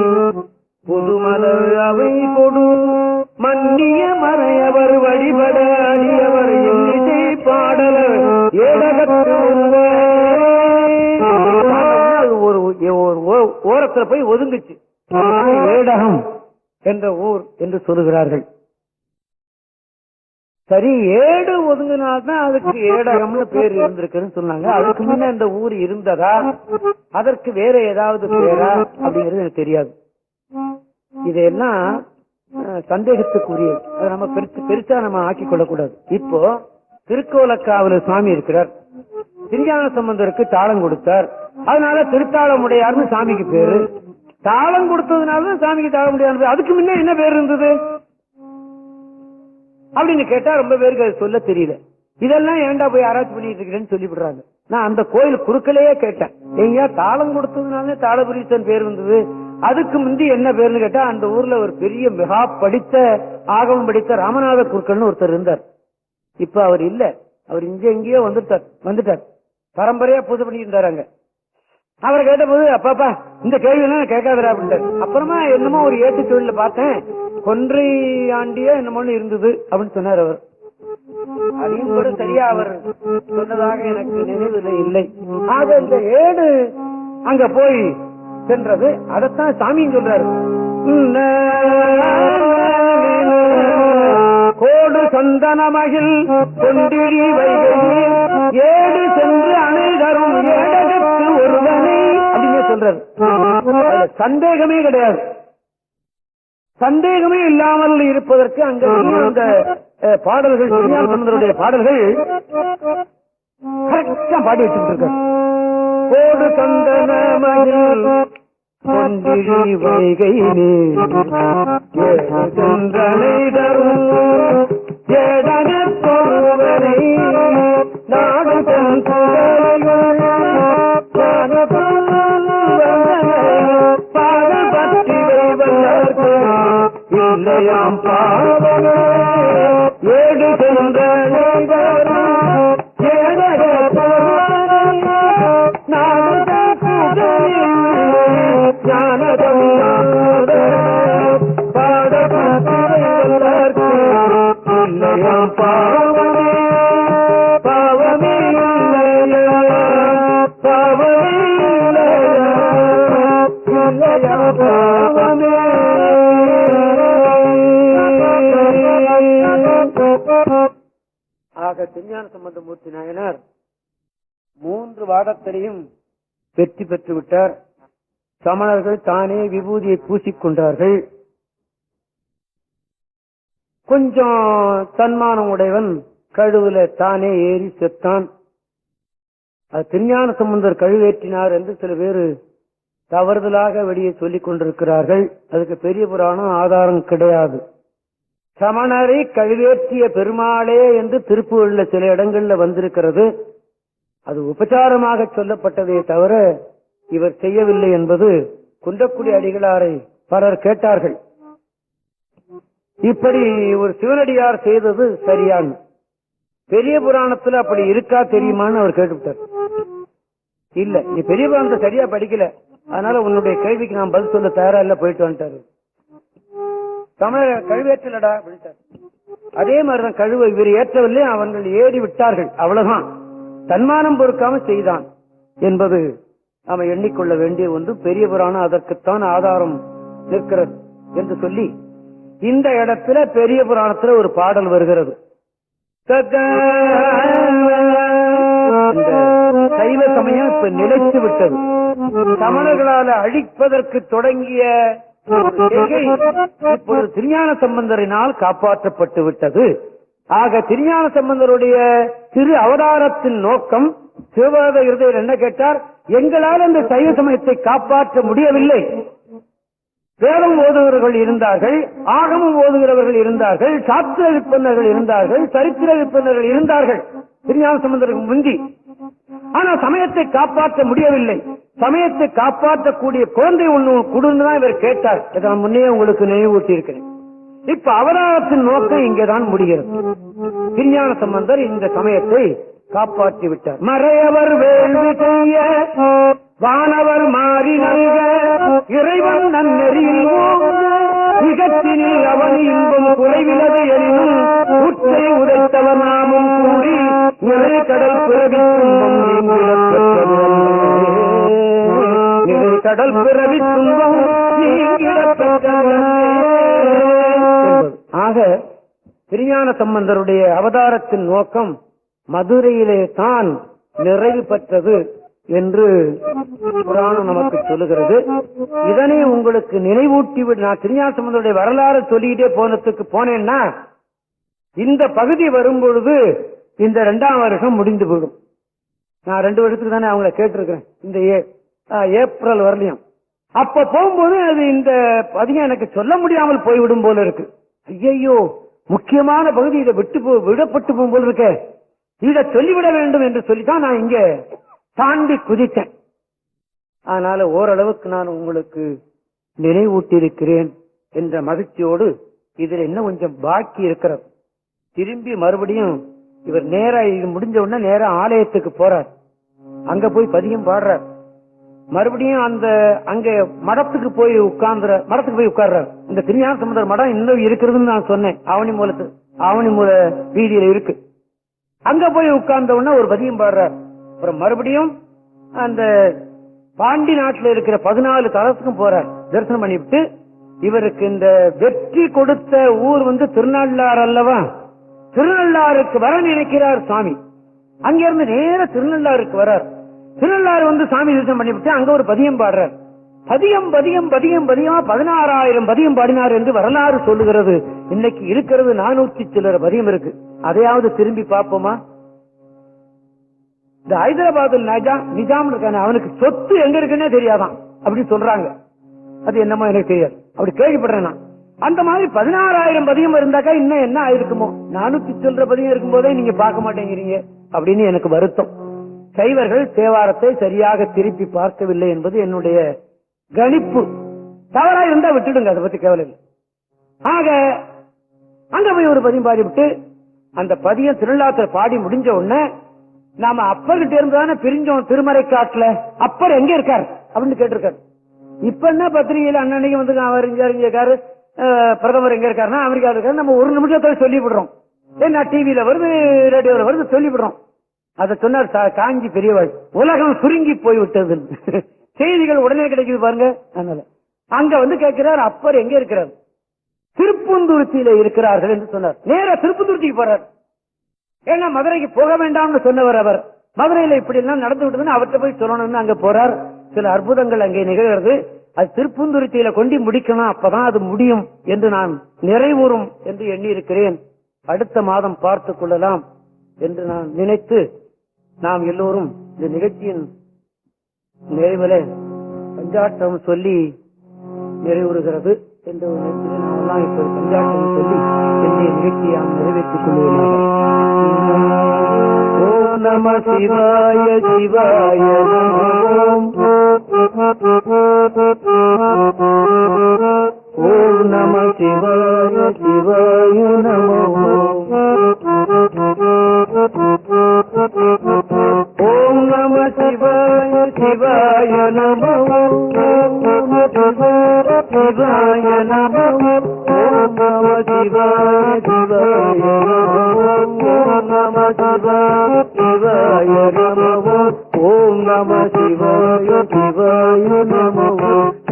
புதுமலர் அவை கொடு மன்னிய மறையவர் வழிபட அடியவர் எண்ணிசை பாடலர் ஏடகத்து ஒரு ஓரத்துல போய் ஒதுங்குச்சு. ஏடகம் என்ற ஊர் என்று சொல்லுகிறார்கள். சரி, ஏடு ஒதுங்கினால்தான் அதுக்கு ஏடகம்னு பேர் இருந்திருக்குன்னு சொன்னாங்க. அதுக்கு முன்ன இந்த ஊர் இருந்ததா, அதற்கு வேற ஏதாவது பேரா அப்படிங்கிறது எனக்கு தெரியாது. இதெல்லாம் சந்தேகத்துக்குரியது. அதை நம்ம பெருசா நம்ம ஆக்கிக் கொள்ளக்கூடாது. இப்போ திருக்கோலக்காவல சாமி இருக்கிறார். திருஞான சம்பந்தருக்கு தாளம் கொடுத்தார், அதனால திருத்தாளமுடையார்னு சாமிக்கு பேரு. தாளம் கொடுத்ததுனால சாமிக்கு தாளமுடையார். அதுக்கு முன்ன என்ன பேர் இருந்தது அப்படின்னு கேட்டா ரொம்ப பேருக்கு அது சொல்ல தெரியல. இதெல்லாம் ஏண்டா போய் ஆராய்ச்சி பண்ணிட்டு இருக்கிறேன்னு சொல்லிவிடுறாங்க. நான் அந்த கோயில் குறுக்களையே கேட்டேன், எங்க தாளம் கொடுத்ததுனால தாளபுரீசன் பேர் வந்தது, அதுக்கு முந்தி என்ன பேருன்னு கேட்டா அந்த ஊர்ல ஒரு பெரிய மிகா படித்த ஆகமம் படித்த ராமநாத குறுக்கள்னு ஒருத்தர் இருந்தார். இப்ப அவர் இல்ல, அவர் இங்க எங்கேயோ வந்துட்டார். பரம்பரையா பூஜை பண்ணிட்டு இருந்தாங்க. அவரை கேட்ட போது அப்பாப்பா இந்த கேள்வி எல்லாம் கேட்காதரா அப்படின்ட்டார். அப்புறமா என்னமோ ஒரு ஏட்டு தொழில பார்த்தேன், கொன்றை ஆண்டியா என்னமோன்னு இருந்தது அப்படின்னு சொன்னார் அவர். அதையும் கூட சரியா அவர் சொன்னதாக எனக்கு நினைவில் இல்லை. ஆக இந்த ஏடு அங்க போய் சென்றது, அதைத்தான் சாமியும் சொல்றாரு. கோடு சந்தனமகில் கொண்டிழி வைகையில் ஏடு சென்று அணை தரும் ஏடகத்து ஒருவனை அப்படின்னு சொல்றாரு. சந்தேகமே கிடையாது. சந்தேகமே இல்லாமல் இருப்பதற்கு அங்க அந்த பாடல்கள் திருஞான சம்பந்தருடைய பாடல்கள் கரெக்டா பாடி வச்சுட்டு இருக்க. கோடு சந்தனமகில் கொண்டிழி வைகை சென்றனை தரும் ஏடகத்தொருவனை நாடு பாடபற்றி வைவதற்கு இல்லையாம் பாவன ஏடு சென்றனை தரும் ஏடகத்தொருவனை நாடு பாவமே பாவமே பாவமே பாவமே. ஆக திருஞான சம்பந்தமூர்த்தி நாயனார் 3 வாதத்திலையும் வெற்றி பெற்று விட்டார். சமணர்கள் தானே விபூதியை பூசிக்கொண்டார்கள். கொஞ்சம் தன்மானம் உடையவன் கழுவுல தானே ஏறி செத்தான். அது திருஞான சம்பந்தர் கழுவேற்றினார் என்று சில பேர் தவறுதலாக வெளியே சொல்லிக் கொண்டிருக்கிறார்கள். அதுக்கு பெரிய புராணம் ஆதாரம் கிடையாது. சமணரை கழுவேற்றிய பெருமாளே என்று திருப்புகழ்ல சில இடங்கள்ல வந்திருக்கிறது. அது உபச்சாரமாக சொல்லப்பட்டதே தவிர இவர் செய்யவில்லை என்பது குன்றக்குடி அடிகளாரை பலர் கேட்டார்கள். இப்படி ஒரு சிவனடியார் செய்தது சரியான பெரிய புராணத்துல அப்படி இருக்கா தெரியுமான்னு அவர் கேட்டுவிட்டார். இல்ல, நீ பெரிய புராணத்தை சரியா படிக்கல, அதனால உன்னுடைய கேள்விக்கு நான் பதில் சொல்ல தயாரா இல்ல, போயிட்டு வந்துட்டாரு. தமிழக கழுவேற்றலடா அப்படின்ட்டார். அதே மாதிரிதான் கழுவை இவர் ஏற்றவில்லை, அவர்கள் ஏறி விட்டார்கள், அவ்வளவுதான். தன்மானம் பொறுக்காம செய்தான் என்பது நாம எண்ணிக்கொள்ள வேண்டிய ஒன்று. பெரிய புராணம் அதற்குத்தான் ஆதாரம் நிற்கிறது என்று சொல்லி இந்த இடத்துல பெரிய புராணத்துல ஒரு பாடல் வருகிறது. சைவ சமயம் இப்ப நிலைத்து விட்டது. சமணர்களால் அழிப்பதற்கு தொடங்கிய இப்பொழுது திருஞான சம்பந்தரினால் காப்பாற்றப்பட்டு விட்டது. ஆக திருஞான சம்பந்தருடைய திரு அவதாரத்தின் நோக்கம், சிவபாத இருதயர் என்ன கேட்டார், எங்களால் அந்த சைவ சமயத்தை காப்பாற்ற முடியவில்லை. வேதம் ஓதுகிறவர்கள் இருந்தார்கள், ஆகமம் ஓதுகிறவர்கள் இருந்தார்கள், சாஸ்திர விற்பனர்கள் இருந்தார்கள், சரித்திர விற்பனர்கள் இருந்தார்கள் திருஞான சம்பந்தருக்கு முந்தி. ஆனா சமயத்தை காப்பாற்ற முடியவில்லை. சமயத்தை காப்பாற்றக்கூடிய குழந்தை ஒண்ணு கொடுதான் இவர் கேட்டார். இதை நான் முன்னே உங்களுக்கு நினைவூட்டி இருக்கிறேன். இப்ப அவதாரத்தின் நோக்கம் இங்கேதான் முடிகிறது. திருஞான சம்பந்தர் இந்த சமயத்தை காப்பாற்றி விட்டார். மறையவர் வேள்வி செய்ய வானவர் மாறி நல்க இறைவன் நன்னெறியில் நிகழ்ச்சினில் அவன் இன்பம் குறைவிலது எனினும் உற்றை உதைத்தவர் நாமும் கூறி நிறை கடல் பிறவி துன்பம் நிறை கடல் பிறவி துன்பம் ஆக திருஞான சம்பந்தருடைய அவதாரத்தின் நோக்கம் மதுரையிலே தான் நிறைவு பெற்றது என்று புராணம் நமக்கு சொல்லுகிறது. இதனை உங்களுக்கு நினைவூட்டி விட, நான் திருஞான சம்பந்தருடைய வரலாறு சொல்லிக்கிட்டே போனதுக்கு போனேன்னா இந்த பகுதி வரும்பொழுது இந்த 2ஆம் வருஷம் முடிந்து போயிடும். நான் 2 வருஷத்துக்கு தானே அவங்கள கேட்டிருக்கிறேன், இந்த ஏப்ரல் வரலையும். அப்ப போகும்போது அது இந்த பதிகம் எனக்கு சொல்ல முடியாமல் போய்விடும் போல இருக்கு. ஐயோ, முக்கியமான பகுதி இதை விடப்பட்டு போகும் போல இருக்க, இதை சொல்லிவிட வேண்டும் என்று சொல்லித்தான் நான் இங்க தாண்டி குதித்தேன். அதனால ஓரளவுக்கு நான் உங்களுக்கு நினைவூட்டியிருக்கிறேன் என்ற மகிழ்ச்சியோடு இதுல இன்னும் கொஞ்சம் பாக்கி இருக்கிறது. திரும்பி மறுபடியும் இவர் நேரா இது முடிஞ்ச உடனே நேரா ஆலயத்துக்கு போறார். அங்க போய் பதியம் பாடுறார். மறுபடியும் அந்த அங்க மடத்துக்கு போய் உட்கார்றார். இந்த திருஞான சம்பந்தர் மடம் இன்னும் இருக்கிறதுன்னு நான் சொன்னேன். ஆவணி மூல வீதியில இருக்கு. அங்க போய் உட்கார்ந்த உடனே ஒரு பதியம் பாடுறார். அப்புறம் மறுபடியும் அந்த பாண்டி நாட்டில் இருக்கிற 14 தலத்துக்கும் போறார். தரிசனம் பண்ணிவிட்டு இவருக்கு இந்த வெற்றி கொடுத்த ஊர் திருநள்ளாறு அல்லவா, திருநள்ளாறுக்கு வர நினைக்கிறார் சுவாமி. அங்கிருந்து நேர திருநள்ளாறுக்கு வரார். திருநள்ளாறு சாமி தரிசனம் பண்ணிவிட்டு அங்க ஒரு பதியம் பாடுறார். பதியமா 16,000 பதியம் பாடினார் என்று வரலாறு சொல்லுகிறது. இன்னைக்கு இருக்கிறது 400 சில்லற பதியம் இருக்கு. அதையாவது திரும்பி பார்ப்போமா? இந்த ஹைதராபாத் நிஜாம் இருக்கான, அவனுக்கு சொத்து எங்க இருக்குன்னே தெரியாதான் அப்படின்னு சொல்றாங்க. அது என்னமோ எனக்கு தெரியாது, அப்படி கேள்விப்படுறேன் நான். அந்த மாதிரி 16,000 பதியம் இருந்தாக்கா இன்னும் என்ன ஆயிருக்குமோ? 400 சில்லற பதியம் இருக்கும் போதே நீங்க பார்க்க மாட்டேங்கிறீங்க அப்படின்னு எனக்கு வருத்தம். சைவர்கள் தேவாரத்தை சரியாக திருப்பி பார்க்கவில்லை என்பது என்னுடைய கணிப்பு. தவறா இருந்தா விட்டுடுங்க, அதை பத்தி கவலை இல்லை. ஆக அங்க போய் ஒரு பதியம் பாடிவிட்டு அந்த பதியம் திருவிழாத்துல பாடி முடிஞ்ச உடனே நாம அப்பர்கிட்ட இருந்துதானே பிரிஞ்சோம் திருமறை காட்டுல. அப்பர் எங்க இருக்காரு அப்படின்னு கேட்டிருக்காரு. இப்ப என்ன பத்திரிகையில அன்னைக்கு அவர் இங்க பிரதமர் எங்க இருக்காருன்னா அமெரிக்காவில் இருக்காரு. நம்ம ஒரு நிமிஷத்துல சொல்லி விடுறோம். என்ன டிவியில வருது, ரேடியோல வருது, சொல்லி விடுறோம். அதை சொன்னார் காஞ்சி பெரியவாள், உலகம் சுருங்கி போய்விட்டது, செய்திகள் உடனே கிடைக்குது பாருங்க. அதனால அங்க கேட்கிறார், அப்பர் எங்க இருக்கிறார்? திருப்பூந்துருத்தியில இருக்கிறார்கள் என்று சொன்னார். நேர திருப்பூந்துருத்திக்கு போறார். ஏன்னா மதுரைக்கு போக வேண்டாம்னு சொன்னவர் அவர். மதுரையில இப்படி எல்லாம் நடந்து விட்டதுன்னு அவர்கிட்ட போய் சொல்லணும்னு அங்க போறார். சில அற்புதங்கள் அங்கே நிகழ்கிறது. அது திருப்பூந்துருத்தியில கொண்டு முடிக்கணும், அப்பதான் அது முடியும் என்று நான் நிறைவுறும் என்று எண்ணி இருக்கிறேன். அடுத்த மாதம் பார்த்துக் கொள்ளலாம் என்று நான் நினைத்து நாம் எல்லோரும் இந்த நிகழ்ச்சியின் நிறைவிலே பஞ்சாட்டம் சொல்லி நிறைவுறுகிறது என்று நாமெல்லாம் இப்போது பஞ்சாட்டம் சொல்லி என்னுடைய நிகழ்ச்சியை நாம் நிறைவேற்றிக் கொள்வோம். ஓம் நம சிவாய சிவாய ஓம் ஓம் நம சிவாய சிவாய நம ஓம் நம சிவாய சிவாய நம சிவாய நம ஓம் நம சிவாய சிவாய ஓம் நம சிவாய சிவாய நம ஓம் நம சிவாய சிவாய நம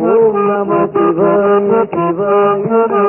ஓம் நம சிவாய சிவாய நம